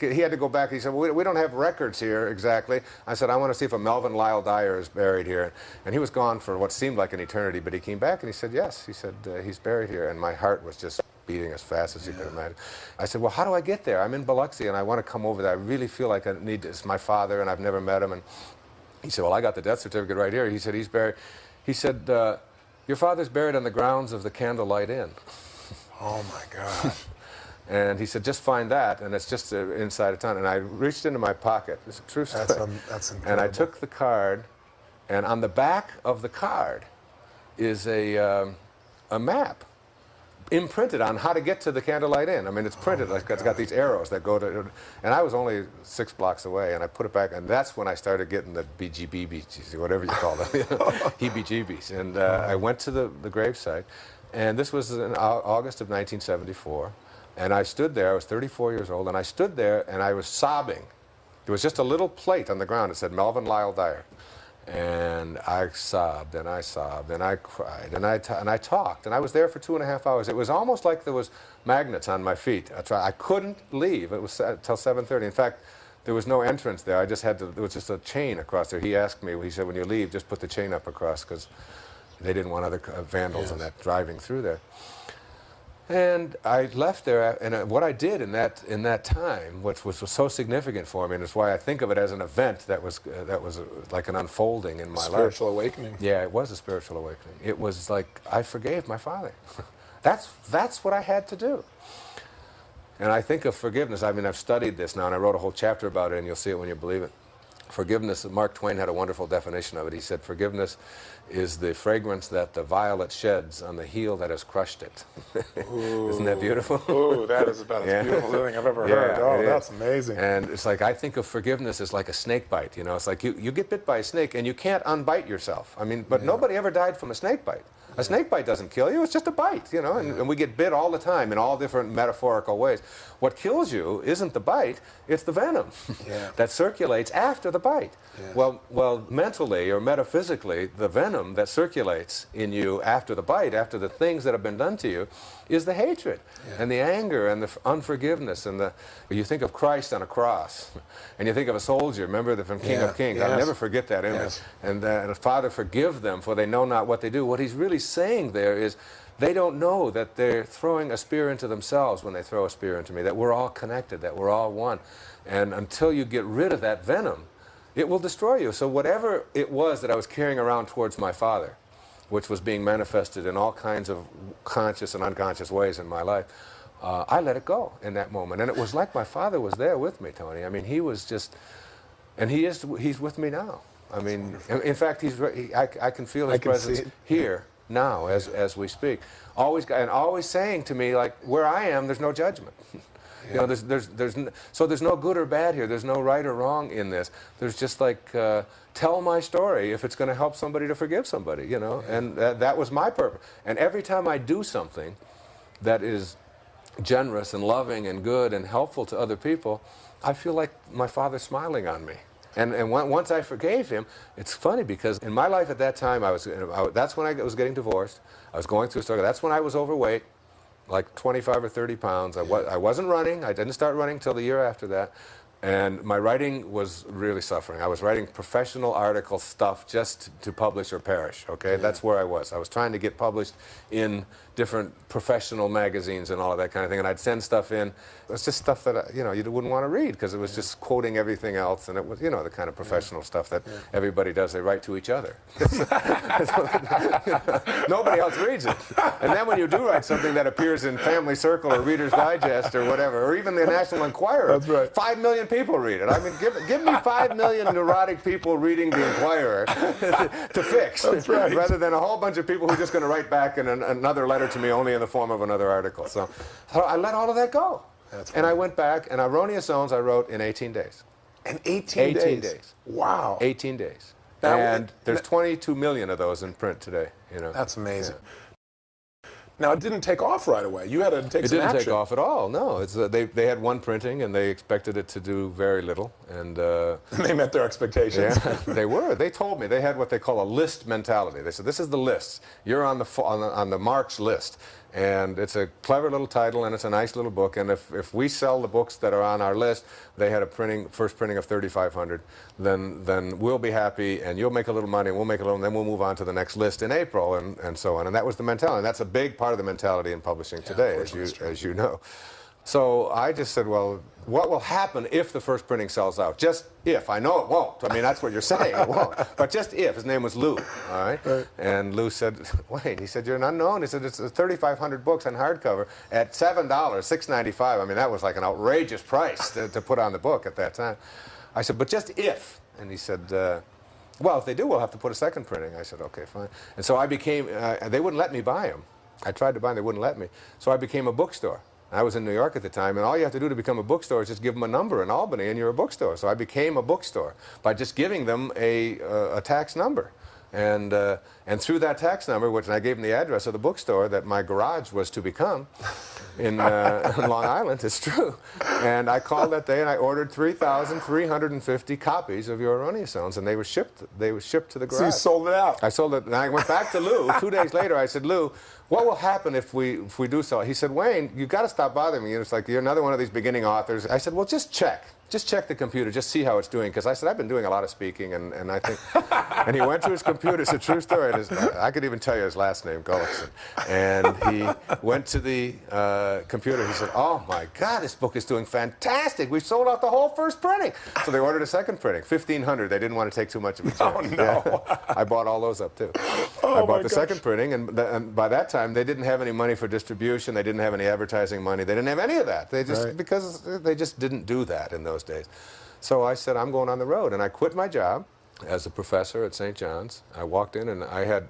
He had to go back. He said, well, we don't have records here exactly. I said, I want to see if a Melvin Lyle Dyer is buried here. And he was gone for what seemed like an eternity, but he came back and he said, yes. He said, he's buried here. And my heart was just beating as fast as you could imagine. I said, well, how do I get there? I'm in Biloxi and I want to come over there. I really feel like I need this. It's my father, and I've never met him. And he said, well, I got the death certificate right here. He said, he's buried. He said, your father's buried on the grounds of the Candlelight Inn. Oh, my God. And he said, just find that, and it's just inside of town. And I reached into my pocket. It's a true story. That's incredible. And I took the card, and on the back of the card is a map imprinted on how to get to the Candlelight Inn. I mean, it's printed. Like it's got these arrows that go to... And I was only 6 blocks away, and I put it back, and that's when I started getting the BGBs, whatever you call them, heebie-jeebies. And I went to the gravesite, and this was in August of 1974, and I stood there. I was 34 years old, and I stood there, and I was sobbing. There was just a little plate on the ground that said Melvin Lyle Dyer. And I sobbed, and I sobbed, and I cried, and I talked, and I was there for 2.5 hours. It was almost like there was magnets on my feet. I couldn't leave. It was until 7:30. In fact, there was no entrance there. I just had to. There was just a chain across there. He asked me. He said, "When you leave, just put the chain up across, because they didn't want other vandals and that driving through there." And I left there, and what I did in that time, which was so significant for me, and it's why I think of it as an event that was like an unfolding in my life. Spiritual awakening. Yeah, it was a spiritual awakening. It was like I forgave my father. That's what I had to do. And I think of forgiveness. I mean, I've studied this now, and I wrote a whole chapter about it, and you'll see it when you believe it. Forgiveness, Mark Twain had a wonderful definition of it. He said, forgiveness is the fragrance that the violet sheds on the heel that has crushed it. Isn't that beautiful? Ooh, that is about as beautiful thing I've ever heard. Oh, that's amazing. And it's like, I think of forgiveness as like a snake bite. You know, it's like you get bit by a snake and you can't unbite yourself. I mean, but nobody ever died from a snake bite. A snake bite doesn't kill you, it's just a bite, you know, and we get bit all the time in all different metaphorical ways. What kills you isn't the bite, it's the venom that circulates after the the bite. Yes. Well, mentally or metaphysically, the venom that circulates in you after the bite, after the things that have been done to you, is the hatred and the anger and the unforgiveness. And you think of Christ on a cross, and you think of a soldier, remember, from King of Kings. I'll never forget that image. And Father, forgive them, for they know not what they do. What he's really saying there is, they don't know that they're throwing a spear into themselves when they throw a spear into me, that we're all connected, that we're all one. And until you get rid of that venom, it will destroy you. So whatever it was that I was carrying around towards my father, which was being manifested in all kinds of conscious and unconscious ways in my life, I let it go in that moment. And it was like my father was there with me, Tony. I mean, he was just, and he's with me now. I mean, in fact, I can feel his presence here now as we speak. Always saying to me, like, where I am, there's no judgment. You know, there's no good or bad here. There's no right or wrong in this. There's just like, tell my story if it's going to help somebody to forgive somebody, you know. And that was my purpose. And every time I do something that is generous and loving and good and helpful to other people, I feel like my father's smiling on me. And once I forgave him, it's funny because in my life at that time, that's when I was getting divorced. I was going through a struggle. That's when I was overweight, like 25 or 30 pounds. I wasn't running. I didn't start running till the year after that. And my writing was really suffering. I was writing professional article stuff just to publish or perish, okay? That's where I was. I was trying to get published in different professional magazines and all of that kind of thing, and I'd send stuff in. It was just stuff that, you know, you wouldn't want to read because it was just quoting everything else, and it was, you know, the kind of professional stuff that everybody does. They write to each other. Nobody else reads it. And then when you do write something that appears in Family Circle or Reader's Digest or whatever, or even the National Enquirer, 5 million people read it. I mean, give me 5 million neurotic people reading the Enquirer to fix, rather than a whole bunch of people who are just going to write back in another letter to me only in the form of another article. So I let all of that go. And I went back, and Erroneous Zones I wrote in 18 days. In 18 days? 18 days. Wow. 18 days. And there's 22 million of those in print today. You know. That's amazing. Now, it didn't take off right away. You had to take some action. It didn't take off at all, no. It's, they had one printing, and they expected it to do very little. And they met their expectations. Yeah, they were. They told me. They had what they call a list mentality. They said, this is the list. You're on the March list. And it's a clever little title, and it's a nice little book. And if we sell the books that are on our list, they had a first printing of 3,500, then we'll be happy, and you'll make a little money, and we'll make a little, and then we'll move on to the next list in April, and so on. And that was the mentality. And that's a big part of the mentality in publishing today, as you know. So I just said, well, what will happen if the first printing sells out? Just if. I know it won't. I mean, that's what you're saying. It won't. But just if. His name was Lou, all right? And Lou said, wait. He said, you're an unknown. He said, it's 3,500 books on hardcover at $7, $6.95. I mean, that was like an outrageous price to put on the book at that time. I said, but just if. And he said, well, if they do, we'll have to put a second printing. I said, okay, fine. And so I became, they wouldn't let me buy them. I tried to buy them. They wouldn't let me. So I became a bookstore. I was in New York at the time, and all you have to do to become a bookstore is just give them a number in Albany, and you're a bookstore. So I became a bookstore by just giving them a tax number. And through that tax number, which I gave them the address of the bookstore that my garage was to become in Long Island, it's true. And I called that day, and I ordered 3,350 copies of your Erroneous Zones, and they were shipped to the garage. So you sold it out. I sold it, and I went back to Lou 2 days later. I said, Lou, what will happen if we do sell it? He said, Wayne, you've got to stop bothering me. It's like, you're another one of these beginning authors. I said, well, just check. Just check the computer, just see how it's doing. Because I said, I've been doing a lot of speaking, and I think... And he went to his computer. It's a true story. I could even tell you his last name, Gullickson. And he went to the computer. He said, oh, my God, this book is doing fantastic. We sold out the whole first printing. So they ordered a second printing, 1,500. They didn't want to take too much of a chance. Oh, no. Yeah. I bought all those up, too. Oh, I bought the second printing, and by that time, they didn't have any money for distribution. They didn't have any advertising money. They didn't have any of that. They just, because they just didn't do that in those days. So I said, I'm going on the road. And I quit my job as a professor at St. John's. I walked in, and I had,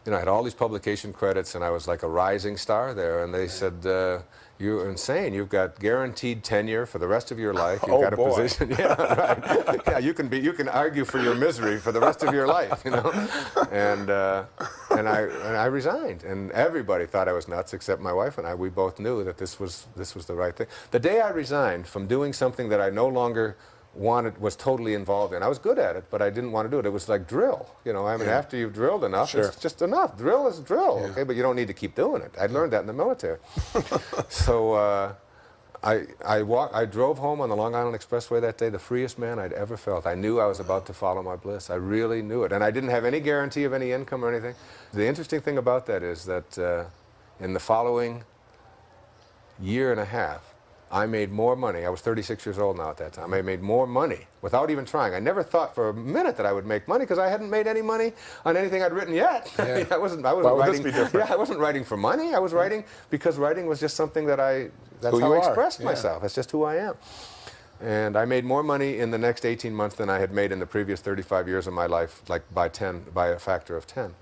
I had all these publication credits, and I was like a rising star there. And they said, you're insane. You've got guaranteed tenure for the rest of your life. You've got a position. Yeah, right. Yeah, you can argue for your misery for the rest of your life, And I resigned, and everybody thought I was nuts except my wife and I. We both knew that this was the right thing. The day I resigned from doing something that I no longer was totally involved in. I was good at it, but I didn't want to do it. It was like drill, you know. I mean, after you've drilled enough, it's just enough. Drill is drill, okay, but you don't need to keep doing it. I learned that in the military. So I drove home on the Long Island Expressway that day, the freest man I'd ever felt. I knew I was about to follow my bliss. I really knew it, and I didn't have any guarantee of any income or anything. The interesting thing about that is that in the following year and a half, I made more money. I was 36 years old now at that time. I made more money without even trying. I never thought for a minute that I would make money because I hadn't made any money on anything I'd written yet. Yeah. I wasn't Why would writing. this be different? Yeah, I wasn't writing for money. I was writing because writing was just something that that's Who how you I are. expressed myself. That's just who I am. And I made more money in the next 18 months than I had made in the previous 35 years of my life, like by a factor of 10.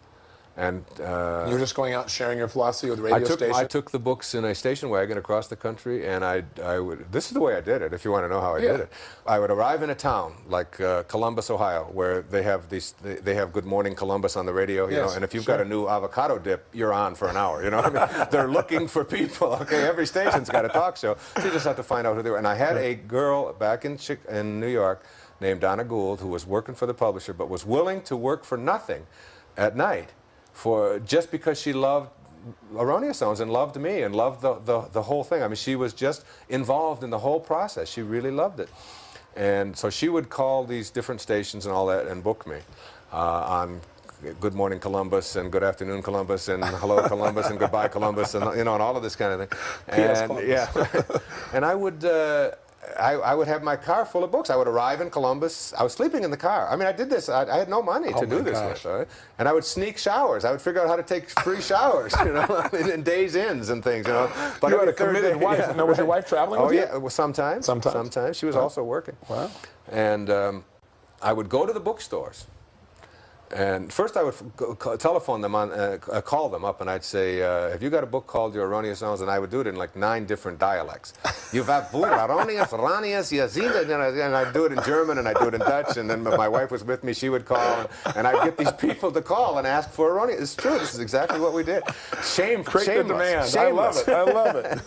And You're just going out and sharing your philosophy with radio stations? I took the books in a station wagon across the country, and I would. This is the way I did it. If you want to know how I did it, I would arrive in a town like Columbus, Ohio, where they have they have Good Morning Columbus on the radio, you know. And if you've got a new avocado dip, you're on for an hour. You know, I mean, they're looking for people. Okay, every station's got a talk show, so you just have to find out who they were. And I had a girl back in New York named Donna Gould who was working for the publisher, but was willing to work for nothing at night. Just because she loved erroneous zones and loved me and loved the whole thing. I mean, she was just involved in the whole process. She really loved it. And so she would call these different stations and all that and book me on Good Morning Columbus and Good Afternoon Columbus and Hello Columbus and Goodbye Columbus and, you know, and all of this kind of thing. And, yeah. And I would have my car full of books. I would arrive in Columbus. I was sleeping in the car. I mean, I did this. I had no money to do this with. Right? And I would sneak showers. I would figure out how to take free showers, you know, in days ins and things, you know. But you had a committed wife. Yeah. Now, was your wife traveling with you? Oh, yeah. Well, sometimes. Sometimes. She was also working. Wow. And I would go to the bookstores. And first I would telephone them call them up, and I'd say, have you got a book called Your Erroneous Zones? And I would do it in like 9 different dialects. You've got erroneous, and I'd do it in German, and I'd do it in Dutch, and then my wife was with me, she would call, and I'd get these people to call and ask for erroneous. It's true, this is exactly what we did. Create the demand. Shameless. I love it.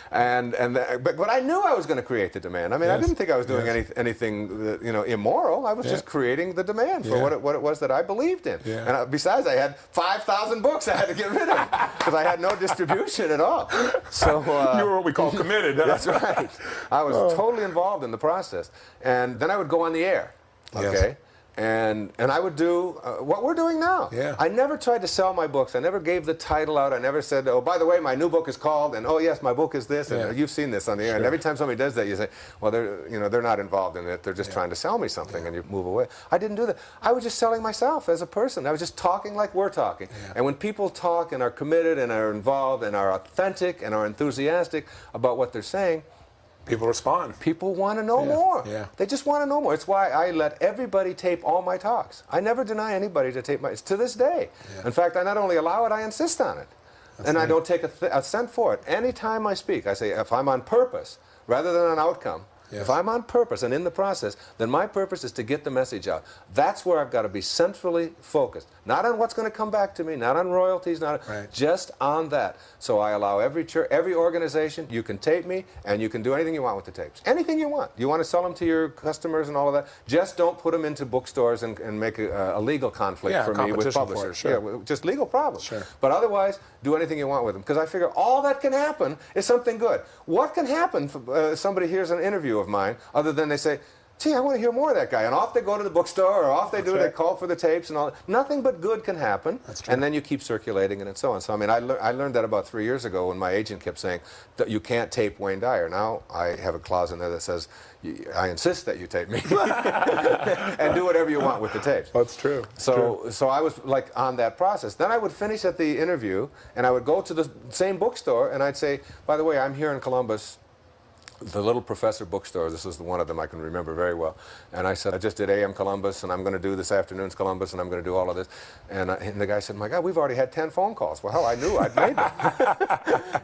But I knew I was going to create the demand. I mean, I didn't think I was doing anything, you know, immoral. I was just creating the demand for what it was that I believed in. Yeah. And besides, I had 5,000 books I had to get rid of because I had no distribution at all. So you were what we call committed. Huh? That's right. I was totally involved in the process, and then I would go on the air. Okay. Yes. And I would do what we're doing now. Yeah. I never tried to sell my books. I never gave the title out. I never said, oh, by the way, my new book is called, and oh, yes, my book is this, and you've seen this on the air. Sure. And every time somebody does that, you say, well, they're not involved in it. They're just trying to sell me something, and you move away. I didn't do that. I was just selling myself as a person. I was just talking like we're talking. Yeah. And when people talk and are committed and are involved and are authentic and are enthusiastic about what they're saying, people respond. People want to know more. Yeah. They just want to know more. It's why I let everybody tape all my talks. I never deny anybody to tape to this day. Yeah. In fact, I not only allow it, I insist on it. That's and neat. I don't take a cent for it. Anytime I speak, I say, if I'm on purpose, rather than an outcome, if I'm on purpose and in the process, then my purpose is to get the message out. That's where I've got to be centrally focused. Not on what's going to come back to me, not on royalties, just on that. So I allow every church, every organization, you can tape me, and you can do anything you want with the tapes. Anything you want. You want to sell them to your customers and all of that, just don't put them into bookstores and make a legal conflict for me with publishers. Sure. Just legal problems. Sure. But otherwise, do anything you want with them. Because I figure all that can happen is something good. What can happen if somebody hears an interview of mine, other than they say, gee, I want to hear more of that guy. And off they go to the bookstore, or off they they call for the tapes and all. Nothing but good can happen. That's true. And then you keep circulating it and so on. So, I mean, I learned that about 3 years ago when my agent kept saying, that you can't tape Wayne Dyer. Now I have a clause in there that says, I insist that you tape me. And do whatever you want with the tapes. That's true. So I was like on that process. Then I would finish at the interview, and I would go to the same bookstore, and I'd say, by the way, I'm here in Columbus. The Little Professor bookstore, this was one of them I can remember very well. And I said, I just did AM Columbus, and I'm going to do this afternoon's Columbus, and I'm going to do all of this. And the guy said, my God, we've already had 10 phone calls. Well, hell, I knew I'd made them.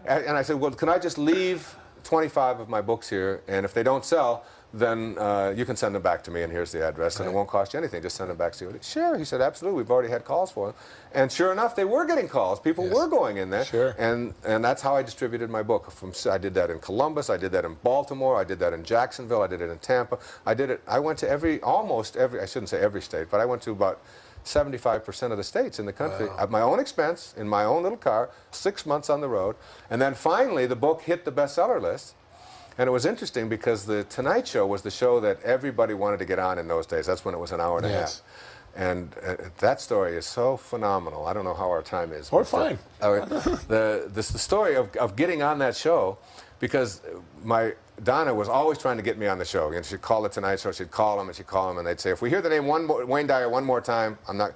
And I said, well, can I just leave 25 of my books here, and if they don't sell, then you can send them back to me, and here's the address, and it won't cost you anything. Just send them back to you. Sure, he said, absolutely. We've already had calls for them. And sure enough, they were getting calls. People were going in there. Sure. And that's how I distributed my book. I did that in Columbus. I did that in Baltimore. I did that in Jacksonville. I did it in Tampa. I went to almost every, I shouldn't say every state, but I went to about 75% of the states in the country at my own expense, in my own little car, 6 months on the road. And then finally, the book hit the bestseller list. And it was interesting because the Tonight Show was the show that everybody wanted to get on in those days. That's when it was an hour and a half. And that story is so phenomenal. I don't know how our time is. We're fine. The story of getting on that show, because Donna was always trying to get me on the show. And she'd call the Tonight Show, she'd call them, and they'd say, if we hear the name Wayne Dyer one more time, I'm not.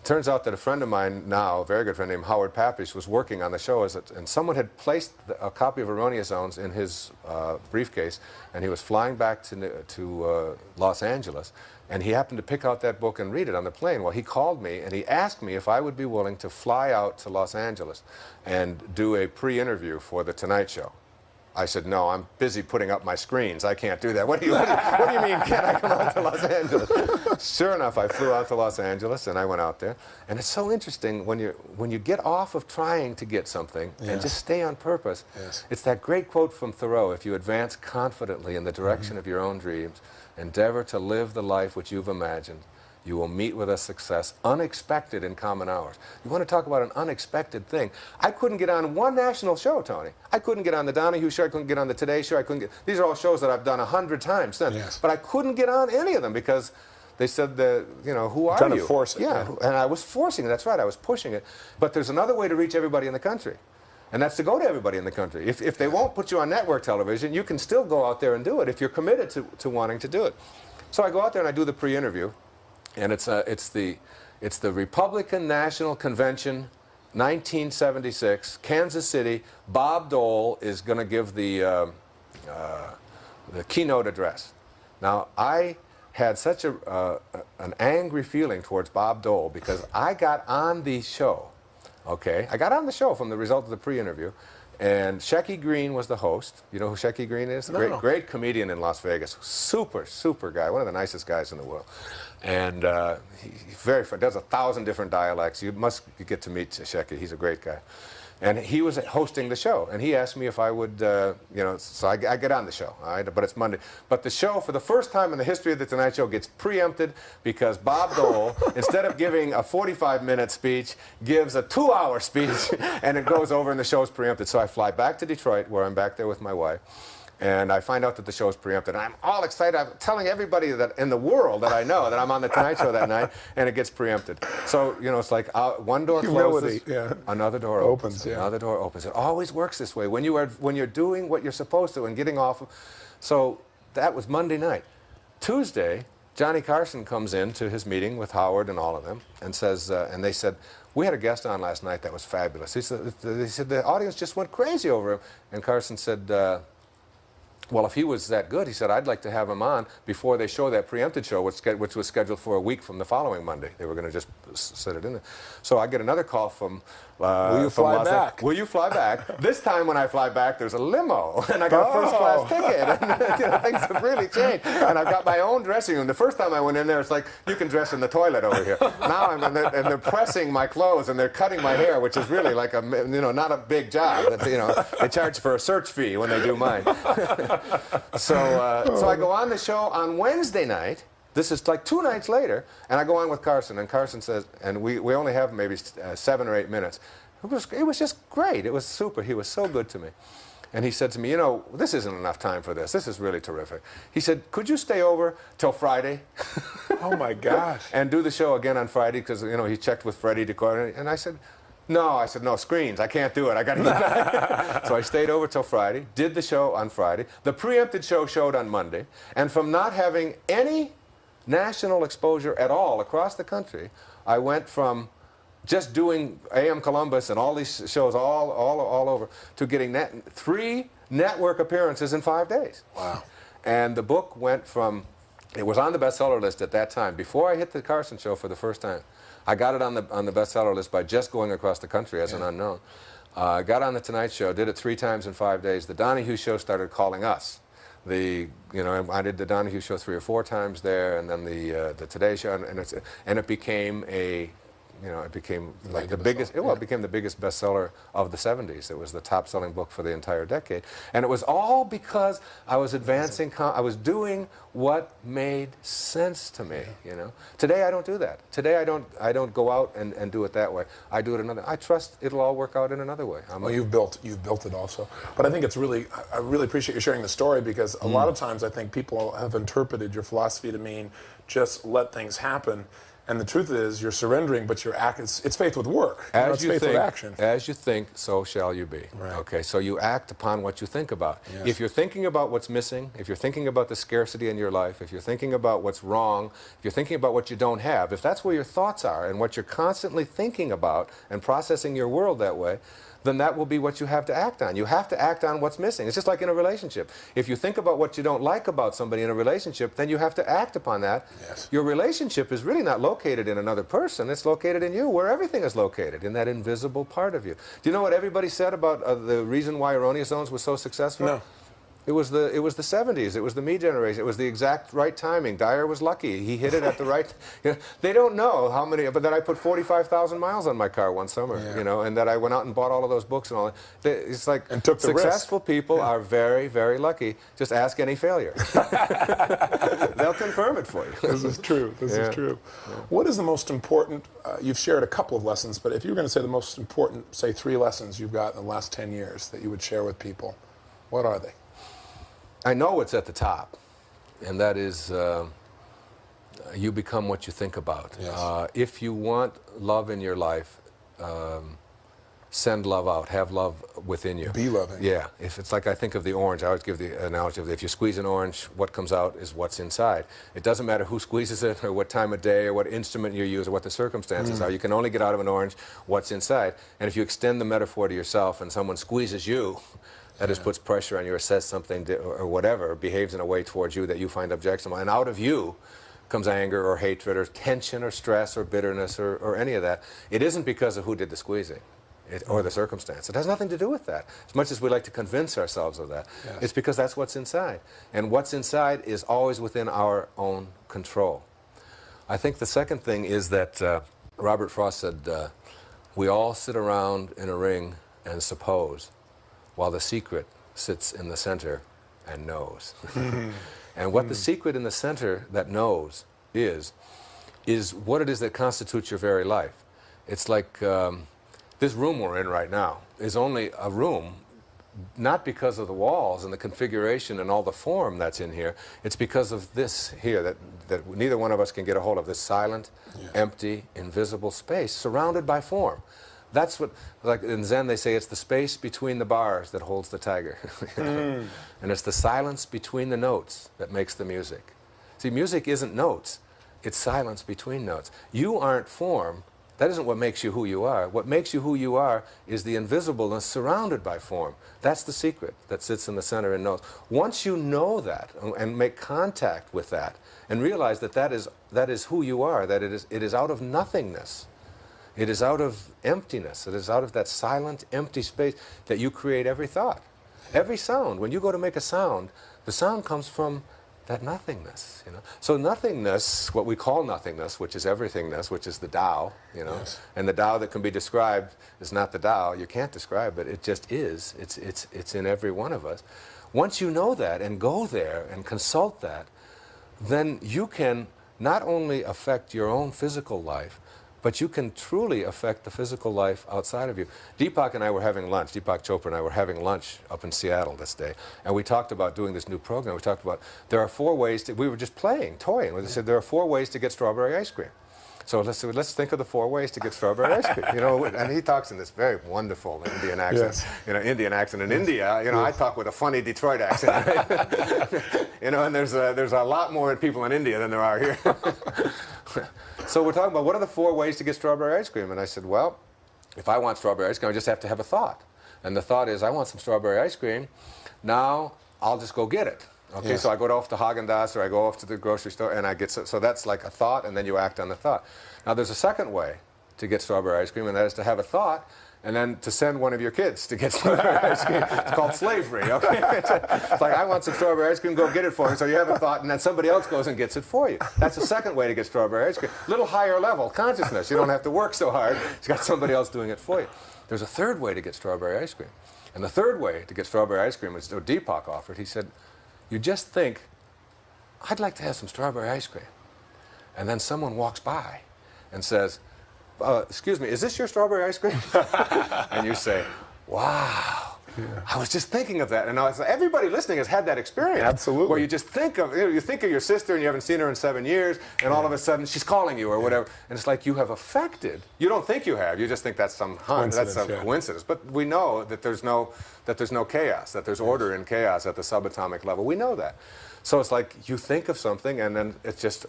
Turns out that a friend of mine now, a very good friend named Howard Papish, was working on the show, and someone had placed a copy of Erroneous Zones in his briefcase, and he was flying back to Los Angeles, and he happened to pick out that book and read it on the plane. Well, he called me, and he asked me if I would be willing to fly out to Los Angeles and do a pre-interview for The Tonight Show. I said, no, I'm busy putting up my screens. I can't do that. What do you mean, can't I come out to Los Angeles? Sure enough, I flew out to Los Angeles, and I went out there. And it's so interesting when you get off of trying to get something and just stay on purpose. It's that great quote from Thoreau, if you advance confidently in the direction of your own dreams, endeavor to live the life which you've imagined, you will meet with a success unexpected in common hours. You want to talk about an unexpected thing. I couldn't get on one national show, Tony. I couldn't get on the Donahue Show. I couldn't get on the Today Show. These are all shows that I've done 100 times since. But I couldn't get on any of them because they said that, you know, who are you? Trying to force it. Yeah, and I was forcing it. That's right. I was pushing it. But there's another way to reach everybody in the country. And that's to go to everybody in the country. If they won't put you on network television, you can still go out there and do it if you're committed to wanting to do it. So I go out there and I do the pre-interview. And it's the Republican National Convention, 1976, Kansas City. Bob Dole is going to give the keynote address. Now, I had such an angry feeling towards Bob Dole because I got on the show. Okay, I got on the show from the result of the pre-interview, and Shecky Green was the host. You know who Shecky Green is? No. Great comedian in Las Vegas. Super guy. One of the nicest guys in the world. And he's very fun. Does 1,000 different dialects. You get to meet Shecky. He's a great guy. And he was hosting the show, and he asked me if I would, you know, so I get on the show, all right? But it's Monday. But the show, for the first time in the history of The Tonight Show, gets preempted because Bob Dole, instead of giving a 45-minute speech, gives a 2-hour speech, and it goes over and the show's preempted. So I fly back to Detroit, where I'm back there with my wife. And I find out that the show's preempted. And I'm all excited. I'm telling everybody that in the world that I know that I'm on the Tonight Show that night, and it gets preempted. So, you know, it's like one door closes, another door opens. Another door opens. It always works this way. When you're doing what you're supposed to and getting off. So that was Monday night. Tuesday, Johnny Carson comes in to his meeting with Howard and all of them and says, and they said, we had a guest on last night that was fabulous. They said the audience just went crazy over him. And Carson said, well, if he was that good, he said, I'd like to have him on before they show that preempted show, which was scheduled for a week from the following Monday. They were going to just set it in there. So I get another call from Will you fly back? Will you fly back? This time when I fly back, there's a limo, and I got a first-class ticket. And, you know, things have really changed. And I've got my own dressing room. The first time I went in there, it's like, you can dress in the toilet over here. Now I'm in there, and they're pressing my clothes, and they're cutting my hair, which is really like a, you know, not a big job. But, you know, they charge for a search fee when they do mine. So I go on the show on Wednesday night. This is like 2 nights later, and I go on with Carson, and Carson says, and we only have maybe 7 or 8 minutes. It was just great. It was super. He was so good to me. And he said to me, you know, this isn't enough time for this. This is really terrific. He said, could you stay over till Friday? Oh, my gosh. And do the show again on Friday, because, you know, he checked with Freddie to coordinate. And I said, no, screens. I can't do it. I got to get back. So I stayed over till Friday, did the show on Friday. The preempted show showed on Monday. And from not having any national exposure at all across the country, I went from just doing AM Columbus and all these shows all over to getting 3 network appearances in 5 days. Wow. And the book went from, it was on the bestseller list at that time. Before I hit the Carson show for the first time, I got it on the bestseller list by just going across the country as an unknown. I got on the Tonight Show, did it 3 times in 5 days. The Donahue Show started calling us. I did the Donahue Show 3 or 4 times there, and then the Today Show, and it became it became like the biggest. Well, it became the biggest bestseller of the '70s. It was the top-selling book for the entire decade, and it was all because I was advancing. I was doing what made sense to me. Today I don't do that. Today I don't go out and do it that way. I do it another. I trust it'll all work out in another way. Well, you've built it also, but I think it's really. I really appreciate you sharing the story, because a lot of times I think people have interpreted your philosophy to mean just let things happen. And the truth is, you're surrendering, but you're it's faith with work. It's faith with action. As you think, so shall you be. Right. Okay, so you act upon what you think about. Yes. If you're thinking about what's missing, if you're thinking about the scarcity in your life, if you're thinking about what's wrong, if you're thinking about what you don't have, if that's where your thoughts are and what you're constantly thinking about and processing your world that way, then that will be what you have to act on. You have to act on what's missing. It's just like in a relationship. If you think about what you don't like about somebody in a relationship, then you have to act upon that. Yes. Your relationship is really not located in another person. It's located in you, where everything is located, in that invisible part of you. Do you know what everybody said about the reason why Erroneous Zones was so successful? No. It was the 70s. It was the me generation. It was the exact right timing. Dyer was lucky. He hit it at the right. They don't know how many. But then I put 45,000 miles on my car one summer. Yeah. And that I went out and bought all of those books and all that. It's like, and took the successful risk. people are very, very lucky. Just ask any failure. They'll confirm it for you. This is true. This is true. Yeah. What is the most important? You've shared a couple of lessons, but if you were going to say the most important, say 3 lessons you've got in the last 10 years that you would share with people, what are they? I know it's at the top, and that is you become what you think about. Yes. If you want love in your life, send love out. Have love within you. Be loving. Yeah. If it's like I think of the orange, I always give the analogy of if you squeeze an orange, what comes out is what's inside. It doesn't matter who squeezes it or what time of day or what instrument you use or what the circumstances are. You can only get out of an orange what's inside. And if you extend the metaphor to yourself and someone squeezes you, that just puts pressure on you or says something or whatever, behaves in a way towards you that you find objectionable. And out of you comes anger or hatred or tension or stress or bitterness or any of that. It isn't because of who did the squeezing or the circumstance. It has nothing to do with that. As much as we like to convince ourselves of that, it's because that's what's inside. And what's inside is always within our own control. I think the second thing is that Robert Frost said, we all sit around in a ring and suppose, while the secret sits in the center and knows. And what the secret in the center that knows is what it is that constitutes your very life. It's like this room we're in right now is only a room, not because of the walls and the configuration and all the form that's in here. It's because of this here that neither one of us can get a hold of, this silent, empty, invisible space surrounded by form. That's what, like in Zen they say, it's the space between the bars that holds the tiger. And it's the silence between the notes that makes the music. See, music isn't notes, it's silence between notes. You aren't form. That isn't what makes you who you are. What makes you who you are is the invisibleness surrounded by form. That's the secret that sits in the center and knows. Once you know that and make contact with that and realize that that is who you are, that it is out of nothingness. It is out of emptiness. It is out of that silent, empty space that you create every thought. Every sound. When you go to make a sound, the sound comes from that nothingness. So nothingness, what we call nothingness, which is everythingness, which is the Tao, and the Tao that can be described is not the Tao. You can't describe it. It just is. It's in every one of us. Once you know that and go there and consult that, then you can not only affect your own physical life, but you can truly affect the physical life outside of you. Deepak and I were having lunch, Deepak Chopra and I were having lunch up in Seattle this day, and we talked about doing this new program. We talked about there are 4 ways we were just toying. We said there are 4 ways to get strawberry ice cream. So let's think of the 4 ways to get strawberry ice cream. And he talks in this very wonderful Indian accent. Indian accent. In India, I talk with a funny Detroit accent. Right? And there's a lot more people in India than there are here. So we're talking about what are the 4 ways to get strawberry ice cream, and I said, well, if I want strawberry ice cream, I just have to have a thought, and the thought is I want some strawberry ice cream. Now I'll just go get it. Okay, so I go off to Haagen-Dazs or I go off to the grocery store and I get, so that's like a thought, and then you act on the thought. Now there's a second way to get strawberry ice cream, and that is to have a thought and then to send one of your kids to get strawberry ice cream. It's called slavery, okay? It's like, I want some strawberry ice cream, go get it for me, so you have a thought, and then somebody else goes and gets it for you. That's the second way to get strawberry ice cream. A little higher level consciousness. You don't have to work so hard. You've got somebody else doing it for you. There's a third way to get strawberry ice cream. And the third way to get strawberry ice cream is what Deepak offered. He said, you just think, I'd like to have some strawberry ice cream. And then someone walks by and says, excuse me, is this your strawberry ice cream? And you say, wow. Yeah. I was just thinking of that, and everybody listening has had that experience. Absolutely. Where you just think of, you think of your sister and you haven't seen her in 7 years, and all of a sudden she's calling you or whatever, and it's like you have affected. You don't think you have. You just think that's some coincidence. But we know that there's no chaos, that there's order in chaos at the subatomic level. We know that. So it's like you think of something, and then it just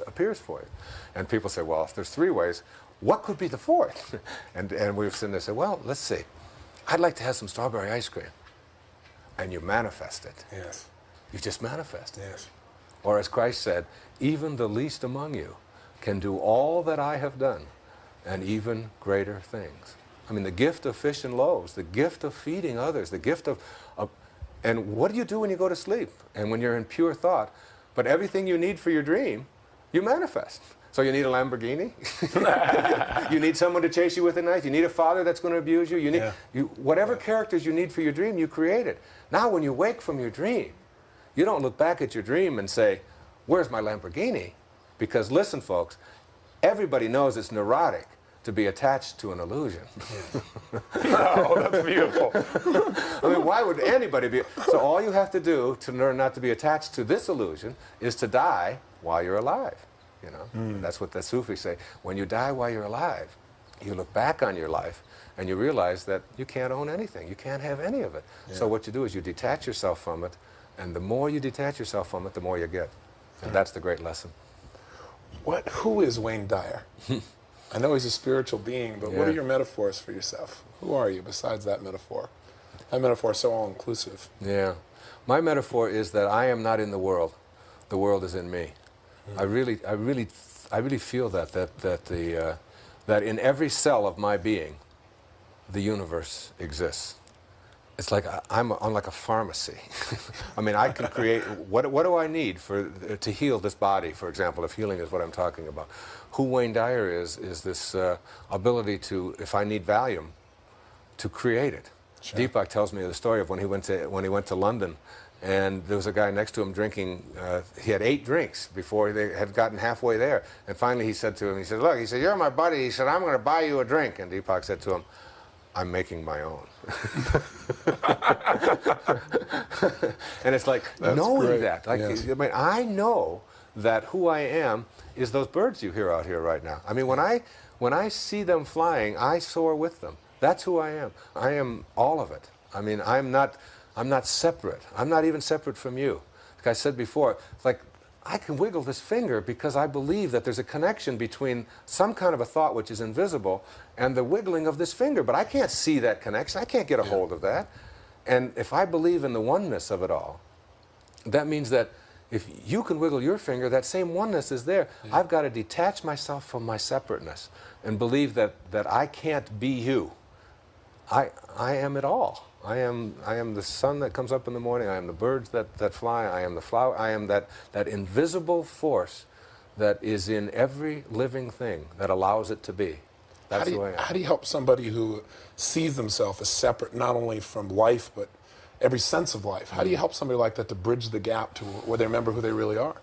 appears for you. And people say, well, if there's 3 ways, what could be the 4th? And we've sitting there and said, well, let's see. I'd like to have some strawberry ice cream. And you manifest it. Yes. You just manifest it. Yes. Or as Christ said, even the least among you can do all that I have done, and even greater things. I mean, the gift of fish and loaves, the gift of feeding others, the gift of and what do you do when you go to sleep and when you're in pure thought? But everything you need for your dream, you manifest. So you need a Lamborghini. You need someone to chase you with a knife. You need a father that's going to abuse you. You need whatever characters you need for your dream, you create it. Now when you wake from your dream, you don't look back at your dream and say, where's my Lamborghini? Because listen, folks, everybody knows it's neurotic to be attached to an illusion. Oh, that's beautiful. I mean, why would anybody be? So all you have to do to learn not to be attached to this illusion is to die while you're alive. You know, that's what the Sufis say. When you die while you're alive, you look back on your life and you realize that you can't own anything. You can't have any of it. Yeah. So what you do is you detach yourself from it, and the more you detach yourself from it, the more you get. And that's the great lesson. Who is Wayne Dyer? I know he's a spiritual being, but what are your metaphors for yourself? Who are you besides that metaphor? That metaphor is so all-inclusive. Yeah. My metaphor is that I am not in the world. The world is in me. I really feel that in every cell of my being, the universe exists. It's like I'm like a pharmacy. I mean, I can create. What do I need to heal this body? For example, if healing is what I'm talking about, who Wayne Dyer is this ability to, if I need Valium, to create it. Sure. Deepak tells me the story of when he went to London. And there was a guy next to him drinking, he had 8 drinks before they had gotten halfway there. And finally he said to him, he said, look, he said, you're my buddy. He said, I'm going to buy you a drink. And Deepak said to him, I'm making my own. And it's like, knowing that. Like, yes. I mean, I know that who I am is those birds you hear out here right now. I mean, when I see them flying, I soar with them. That's who I am. I am all of it. I mean, I'm not separate. I'm not even separate from you. Like I said before, it's like I can wiggle this finger because I believe that there's a connection between some kind of a thought which is invisible and the wiggling of this finger. But I can't see that connection. I can't get a hold of that. And if I believe in the oneness of it all, that means that if you can wiggle your finger, that same oneness is there. Yeah. I've got to detach myself from my separateness and believe that I can't be you. I am it all. I am the sun that comes up in the morning. I am the birds that fly. I am the flower. I am that invisible force that is in every living thing that allows it to be. That's who I am. How do you help somebody who sees themselves as separate not only from life but every sense of life? How do you help somebody like that to bridge the gap to where they remember who they really are?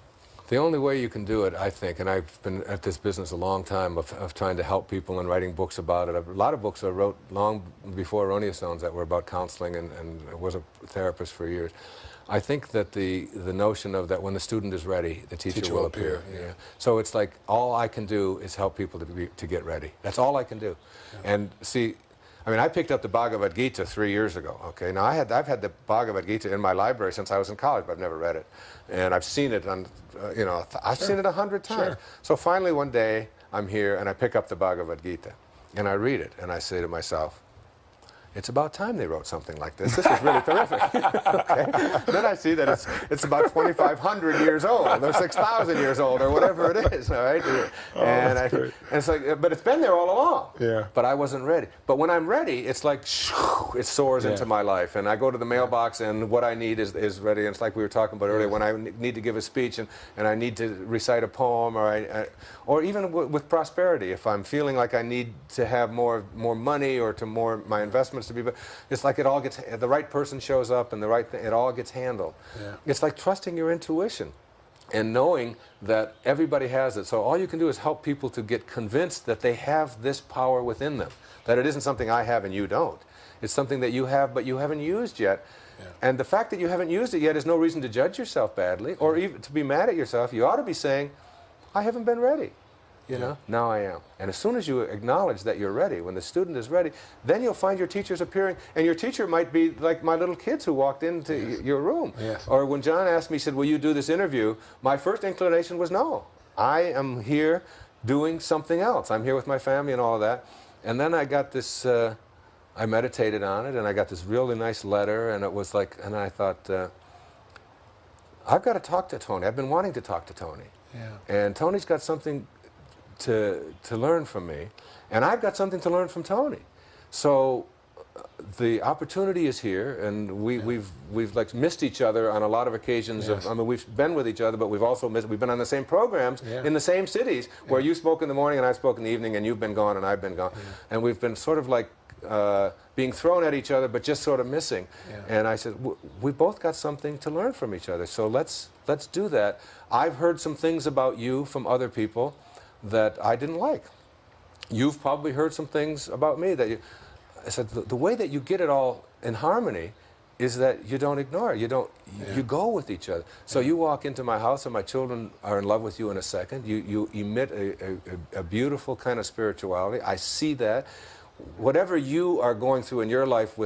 The only way you can do it, I think, and I've been at this business a long time of trying to help people and writing books about it. A lot of books I wrote long before Erroneous Zones that were about counseling, and I was a therapist for years. I think that the notion of that when the student is ready, the teacher will appear. Yeah. So it's like all I can do is help people to get ready. That's all I can do. Yeah. And see, I mean, I picked up the Bhagavad Gita 3 years ago, okay? Now, I've had the Bhagavad Gita in my library since I was in college, but I've never read it. And I've seen it on, I've seen it 100 times. Sure. So finally one day, I'm here, and I pick up the Bhagavad Gita, and I read it, and I say to myself, it's about time they wrote something like this. This is really terrific. Okay. Then I see that it's about 2,500 years old, or 6,000 years old, or whatever it is. All right. And it's like, but it's been there all along. Yeah. But I wasn't ready. But when I'm ready, it's like it soars into my life, and I go to the mailbox, and what I need is ready. And it's like we were talking about earlier, when I need to give a speech, and I need to recite a poem, or even with prosperity, if I'm feeling like I need to have more money, or to my investments to be, but it's like it all gets, the right person shows up, and the right thing, it all gets handled. Yeah. It's like trusting your intuition and knowing that everybody has it. So all you can do is help people to get convinced that they have this power within them, that it isn't something I have and you don't. It's something that you have but you haven't used yet. Yeah. And the fact that you haven't used it yet is no reason to judge yourself badly, or even to be mad at yourself. You ought to be saying, I haven't been ready. You know, now I am. And as soon as you acknowledge that you're ready, when the student is ready, then you'll find your teachers appearing. And your teacher might be like my little kids who walked into your room. Yes. Or when John asked me, he said, will you do this interview? My first inclination was no. I am here doing something else. I'm here with my family and all of that. And then I got this, I meditated on it, and I got this really nice letter, and it was like, and I thought, I've got to talk to Tony. I've been wanting to talk to Tony. Yeah. And Tony's got something to learn from me, and I've got something to learn from Tony. So the opportunity is here, and we've like missed each other on a lot of occasions. Yes. I mean, we've been with each other, but we've also we've been on the same programs in the same cities, where you spoke in the morning and I spoke in the evening, and you've been gone and I've been gone, and we've been sort of like being thrown at each other, but just sort of missing. And I said, we both got something to learn from each other, so let's do that. I've heard some things about you from other people that I didn't like. You've probably heard some things about me that I said, the way that you get it all in harmony is that you don't ignore it. You don't. You go with each other. So you walk into my house, and my children are in love with you in a second. You emit a beautiful kind of spirituality. I see that. Whatever you are going through in your life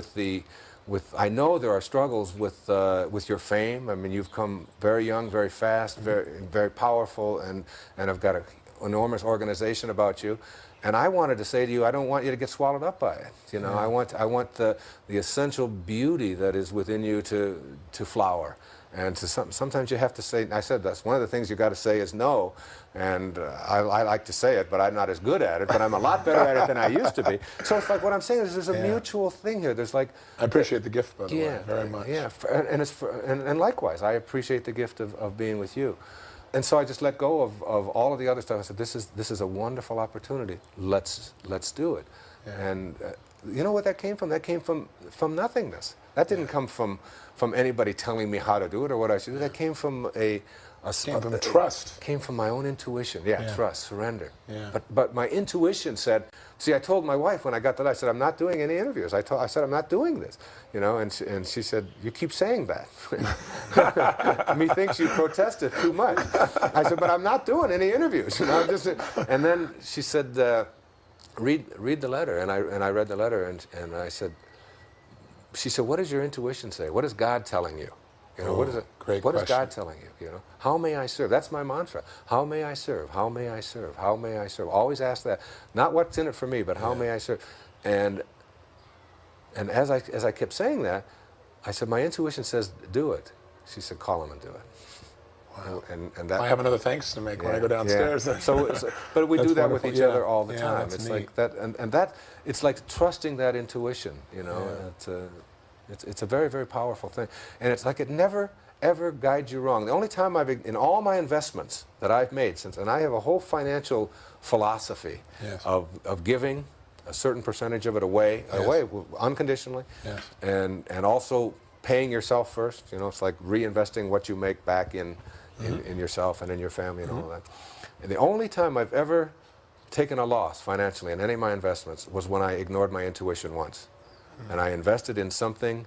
I know there are struggles with your fame. I mean, you've come very young, very fast, very powerful, and have got an enormous organization about you. And I wanted to say to you, I don't want you to get swallowed up by it. You know, I want the essential beauty that is within you to flower. And sometimes you have to say, I said that's one of the things you got to say is no. And I like to say it, but I'm not as good at it. But I'm a lot better at it than I used to be. So it's like what I'm saying is there's a mutual thing here. There's like I appreciate the gift, by the way, very much. Yeah, and likewise, I appreciate the gift of being with you. And so I just let go of all of the other stuff. I said, this is a wonderful opportunity. Let's do it. And you know what that came from? That came from nothingness. That didn't come from anybody telling me how to do it or what I should do. That came from trust. Came from my own intuition. Trust, surrender. But my intuition said, see, I told my wife when I got that, I said, I'm not doing any interviews. I said, I'm not doing this. You know, and she said, you keep saying that. Methinks you protested too much. I said, but I'm not doing any interviews. You know, and then she said, read the letter. And I read the letter, and I said, she said, what does your intuition say? What is God telling you? You know, what is it? What is God telling you? You know, how may I serve? That's my mantra. How may I serve? How may I serve? How may I serve? Always ask that. Not what's in it for me, but how may I serve? And as I kept saying that, I said, my intuition says do it. She said, call him and do it. Wow. And that, I have another thanks to make when I go downstairs. So, but we do that with each other all the time. It's neat. Like that, and that it's like trusting that intuition. You know, it's a very, very powerful thing, and it's like it never ever guides you wrong. The only time in all my investments that I've made and I have a whole financial philosophy of giving a certain percentage of it away unconditionally, and also paying yourself first. You know, it's like reinvesting what you make back in yourself and in your family and all of that. And the only time I've ever taken a loss financially in any of my investments was when I ignored my intuition once. And I invested in something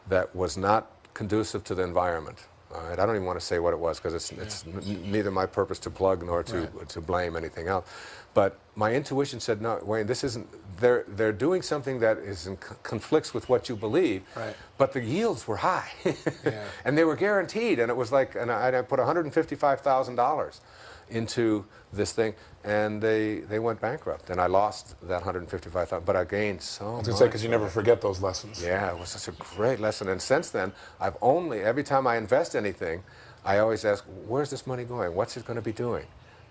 that was not conducive to the environment. All right? I don't even want to say what it was because it's neither my purpose to plug nor to blame anything else. But my intuition said, no, Wayne, this isn't, they're doing something that conflicts with what you believe, but the yields were high. And they were guaranteed, and it was like, and I put $155,000 into this thing, and they went bankrupt, and I lost that $155,000, but I gained so much. I was going to say, because you never forget those lessons. Yeah, it was such a great lesson, and since then, I've only, every time I invest anything, I always ask, where's this money going? What's it going to be doing?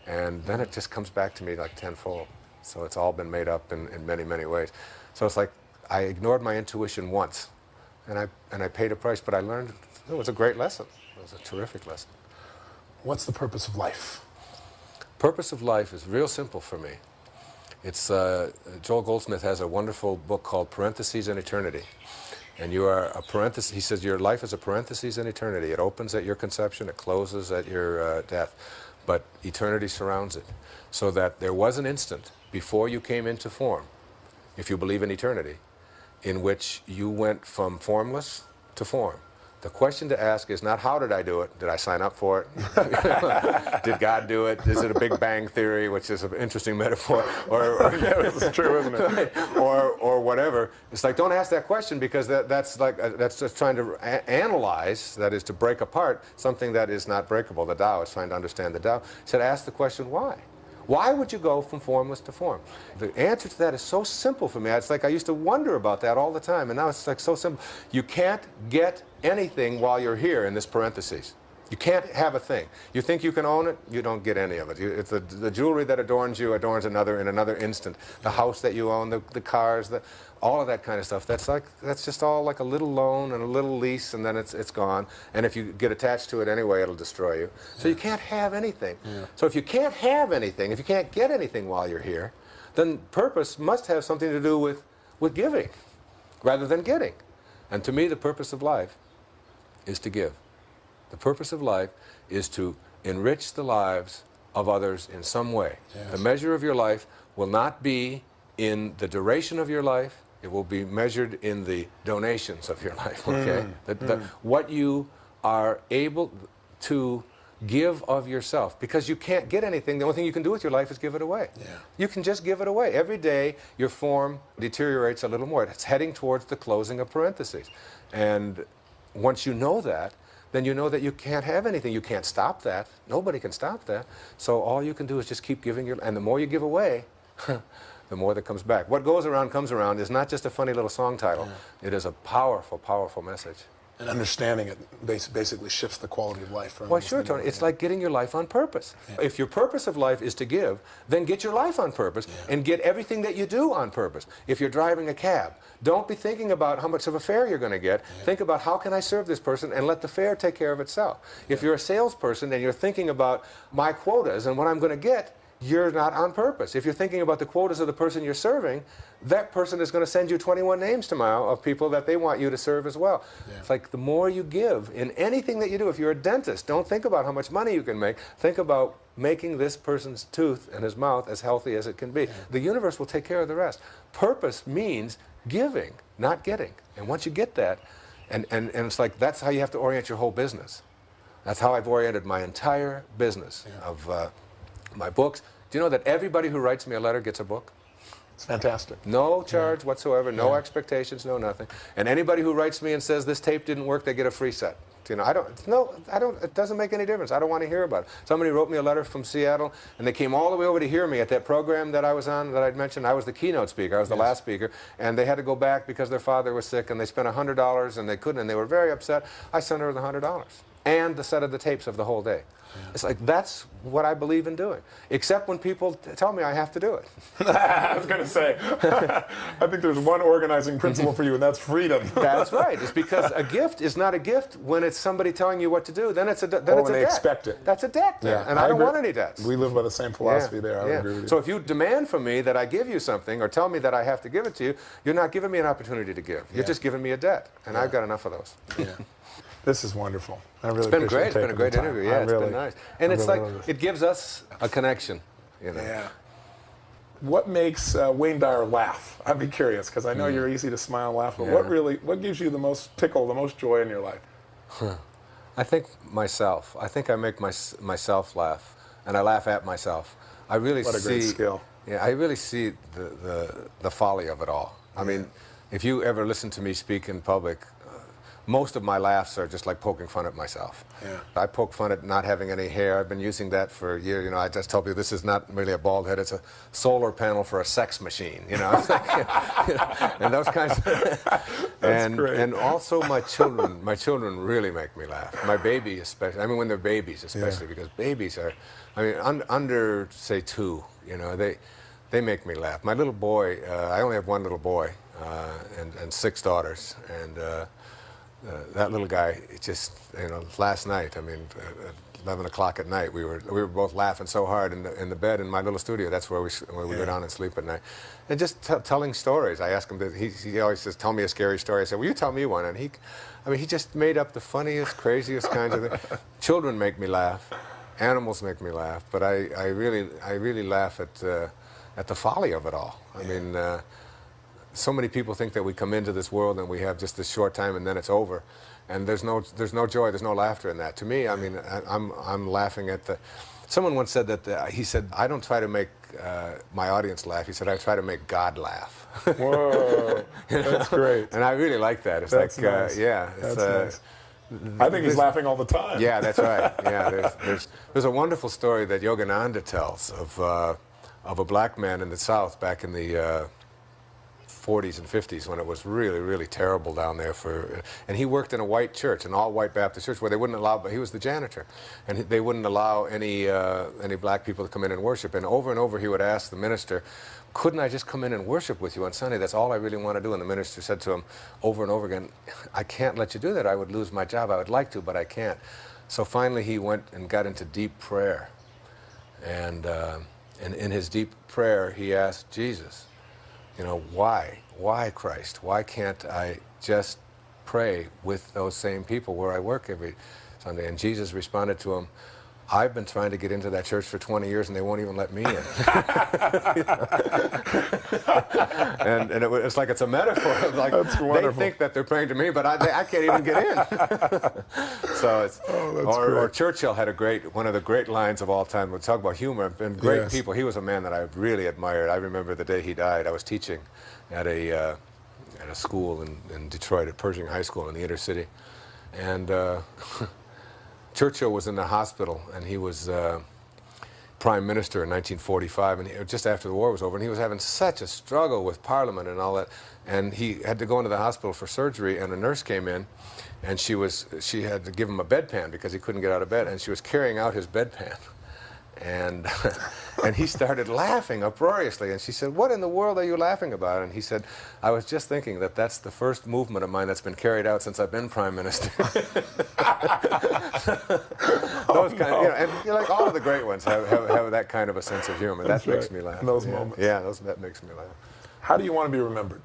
And then it just comes back to me like tenfold. So it's all been made up in many, many ways. So it's like I ignored my intuition once, and I paid a price, but I learned it was a great lesson. It was a terrific lesson. What's the purpose of life? Purpose of life is real simple for me. It's Joel Goldsmith has a wonderful book called Parentheses in Eternity. And you are a parenthesis. He says your life is a parenthesis in eternity. It opens at your conception, it closes at your death. But eternity surrounds it. So that there was an instant before you came into form, if you believe in eternity, in which you went from formless to form. The question to ask is not how did I do it? Did I sign up for it? Did God do it? Is it a Big Bang Theory, which is an interesting metaphor? Or It's true, isn't it? Right. Or whatever. It's like, don't ask that question, because that's just trying to analyze, that is to break apart something that is not breakable. The Tao is trying to understand the Tao. He said, ask the question, why? Why would you go from formless to form? The answer to that is so simple for me. It's like I used to wonder about that all the time, and now it's like so simple. You can't get anything while you're here in this parentheses. You can't have a thing. You think you can own it, you don't get any of it. It's the jewelry that adorns you adorns another in another instant. The house that you own, the cars, all of that kind of stuff. That's just all like a little loan and a little lease, and then it's gone. And if you get attached to it anyway, it'll destroy you. So you can't have anything. Yeah. So if you can't have anything, if you can't get anything while you're here, then purpose must have something to do with giving rather than getting. And to me, the purpose of life is to give. The purpose of life is to enrich the lives of others in some way. Yes. The measure of your life will not be in the duration of your life. It will be measured in the donations of your life, okay? What you are able to give of yourself, because you can't get anything. The only thing you can do with your life is give it away. Yeah. You can just give it away. Every day, your form deteriorates a little more. It's heading towards the closing of parentheses. And once you know that, then you know that you can't have anything. You can't stop that. Nobody can stop that. So all you can do is just keep giving and the more you give away, the more that comes back. What goes around comes around is not just a funny little song title. Yeah. It is a powerful, powerful message. And understanding it basically shifts the quality of life. Well, sure, Tony. It's like getting your life on purpose. Yeah. If your purpose of life is to give, then get your life on purpose and get everything that you do on purpose. If you're driving a cab, don't be thinking about how much of a fare you're going to get. Yeah. Think about how can I serve this person and let the fare take care of itself. Yeah. If you're a salesperson and you're thinking about my quotas and what I'm going to get, you're not on purpose. If you're thinking about the quotas of the person you're serving, that person is going to send you 21 names tomorrow of people that they want you to serve as well. Yeah. It's like the more you give in anything that you do. If you're a dentist, don't think about how much money you can make. Think about making this person's tooth and his mouth as healthy as it can be. Yeah. The universe will take care of the rest. Purpose means giving, not getting. And once you get that, and it's like that's how you have to orient your whole business. That's how I've oriented my entire business of my books. Do you know that everybody who writes me a letter gets a book? It's fantastic. No charge whatsoever, no expectations, no nothing. And anybody who writes me and says this tape didn't work, they get a free set. You know, it doesn't make any difference. I don't want to hear about it. Somebody wrote me a letter from Seattle, and they came all the way over to hear me at that program that I was on that I'd mentioned. I was the keynote speaker. I was the last speaker, and they had to go back because their father was sick, and they spent $100, and they couldn't, and they were very upset. I sent her the $100 and the set of the tapes of the whole day. Yeah. It's like, that's what I believe in doing. Except when people tell me I have to do it. I was going to say, I think there's one organizing principle for you, and that's freedom. That's right. It's because a gift is not a gift when it's somebody telling you what to do. Then it's a debt. When they expect it. That's a debt. Yeah. And I don't want any debts. We live by the same philosophy there. I would agree with you. So if you demand from me that I give you something or tell me that I have to give it to you, you're not giving me an opportunity to give. You're just giving me a debt. And I've got enough of those. Yeah. This is wonderful. I really It's been great. It's been a great interview. Yeah, it's been nice. And it's like, it gives us a connection, you know. Yeah. What makes Wayne Dyer laugh? I'd be curious, because I know you're easy to smile and laugh, but what gives you the most tickle, the most joy in your life? I think myself. I think I make myself laugh, and I laugh at myself. I really What a great skill. Yeah, I really see the folly of it all. I mean, if you ever listen to me speak in public, most of my laughs are just like poking fun at myself. Yeah. I poke fun at not having any hair. I've been using that for a year. You know, I just tell people this is not really a bald head. It's a solar panel for a sex machine. You know, and those kinds of. That's great. And also my children really make me laugh. My baby especially. I mean, when they're babies especially, because babies are, I mean, under say 2. You know, they make me laugh. My little boy. I only have one little boy and 6 daughters, and. That little guy, it just, you know, last night, I mean, at 11 o'clock at night, we were both laughing so hard in the bed in my little studio. That's where we go down and sleep at night. And just telling stories. I ask him, he always says, tell me a scary story. I said, well, you tell me one. And he just made up the funniest, craziest kinds of things. Children make me laugh. Animals make me laugh. But I really laugh at the folly of it all. I mean, so many people think that we come into this world and we have just this short time and then it's over, and there's no joy, there's no laughter in that. To me, I mean, I'm laughing at the. Someone once said that he said, I don't try to make my audience laugh. He said, I try to make God laugh. Whoa, that's great. And I really like that. It's that's like, nice. yeah, it's, that's nice. I think he's laughing all the time. Yeah, that's right. Yeah, there's a wonderful story that Yogananda tells of a black man in the South back in the 40s and 50s when it was really, really terrible down there and he worked in a white church, an all-white Baptist church, where they wouldn't allow, but he was the janitor, and they wouldn't allow any black people to come in and worship, and over he would ask the minister, couldn't I just come in and worship with you on Sunday? That's all I really want to do. And the minister said to him over and over again, I can't let you do that. I would lose my job. I would like to, but I can't. So finally he went and got into deep prayer, and in his deep prayer he asked Jesus, you know, why Christ? Why can't I just pray with those same people where I work every Sunday? And Jesus responded to him, I've been trying to get into that church for 20 years and they won't even let me in. and it's like it's a metaphor. Like, that's wonderful. They think that they're praying to me, but I can't even get in. So it's, or Churchill had one of the great lines of all time. We'll talk about humor and great Yes. people. He was a man that I really admired. I remember the day he died. I was teaching at a school in Detroit, at Pershing High School in the inner city, and Churchill was in the hospital, and he was prime minister in 1945, and just after the war was over, and he was having such a struggle with Parliament and all that, and he had to go into the hospital for surgery, and a nurse came in, and she had to give him a bedpan because he couldn't get out of bed, and she was carrying out his bedpan. And and he started laughing uproariously, and she said, what in the world are you laughing about? And he said, I was just thinking that that's the first movement of mine that's been carried out since I've been prime minister. Those kind of, you know, and you know, like all of the great ones have that kind of a sense of humor. That's that right. makes me laugh. In those moments. Yeah, that makes me laugh. How do you want to be remembered?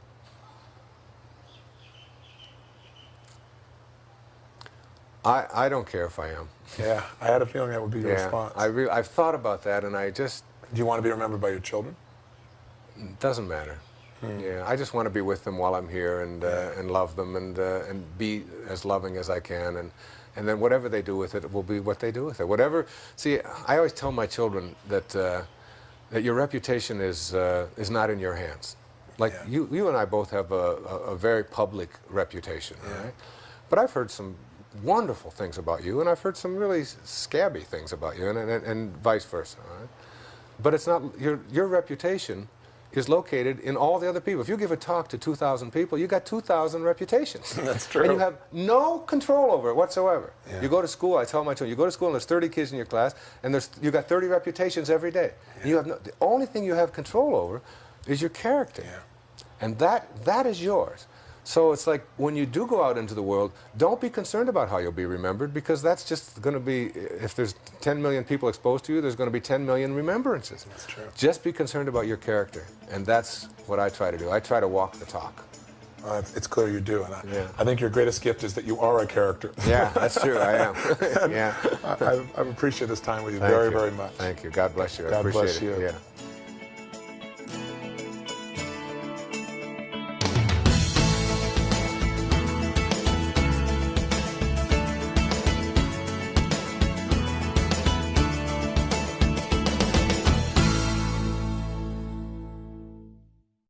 I don't care if I am. Yeah, I had a feeling that would be your response. I've thought about that, and I just... Do you want to be remembered by your children? It doesn't matter. Yeah, I just want to be with them while I'm here and love them and be as loving as I can, and then whatever they do with it will be what they do with it. Whatever. See, I always tell my children that that your reputation is not in your hands. Like you and I both have a very public reputation, right? But I've heard some wonderful things about you, and I've heard some really scabby things about you, and vice versa. Right? But it's not your reputation is located in all the other people. If you give a talk to 2,000 people, you got 2,000 reputations. That's true. And you have no control over it whatsoever. Yeah. You go to school, I tell my children, you go to school and there's 30 kids in your class, and you got 30 reputations every day. Yeah. And you have the only thing you have control over is your character. Yeah. And that is yours. So it's like when you do go out into the world, don't be concerned about how you'll be remembered, because that's just going to be, if there's 10 million people exposed to you, there's going to be 10 million remembrances. That's true. Just be concerned about your character, and that's what I try to do. I try to walk the talk. It's clear you do, and I think your greatest gift is that you are a character. Yeah, that's true, I am. Yeah. I've appreciated this time with you very, very much. Thank you. God bless you. I God appreciate bless it. you. Yeah.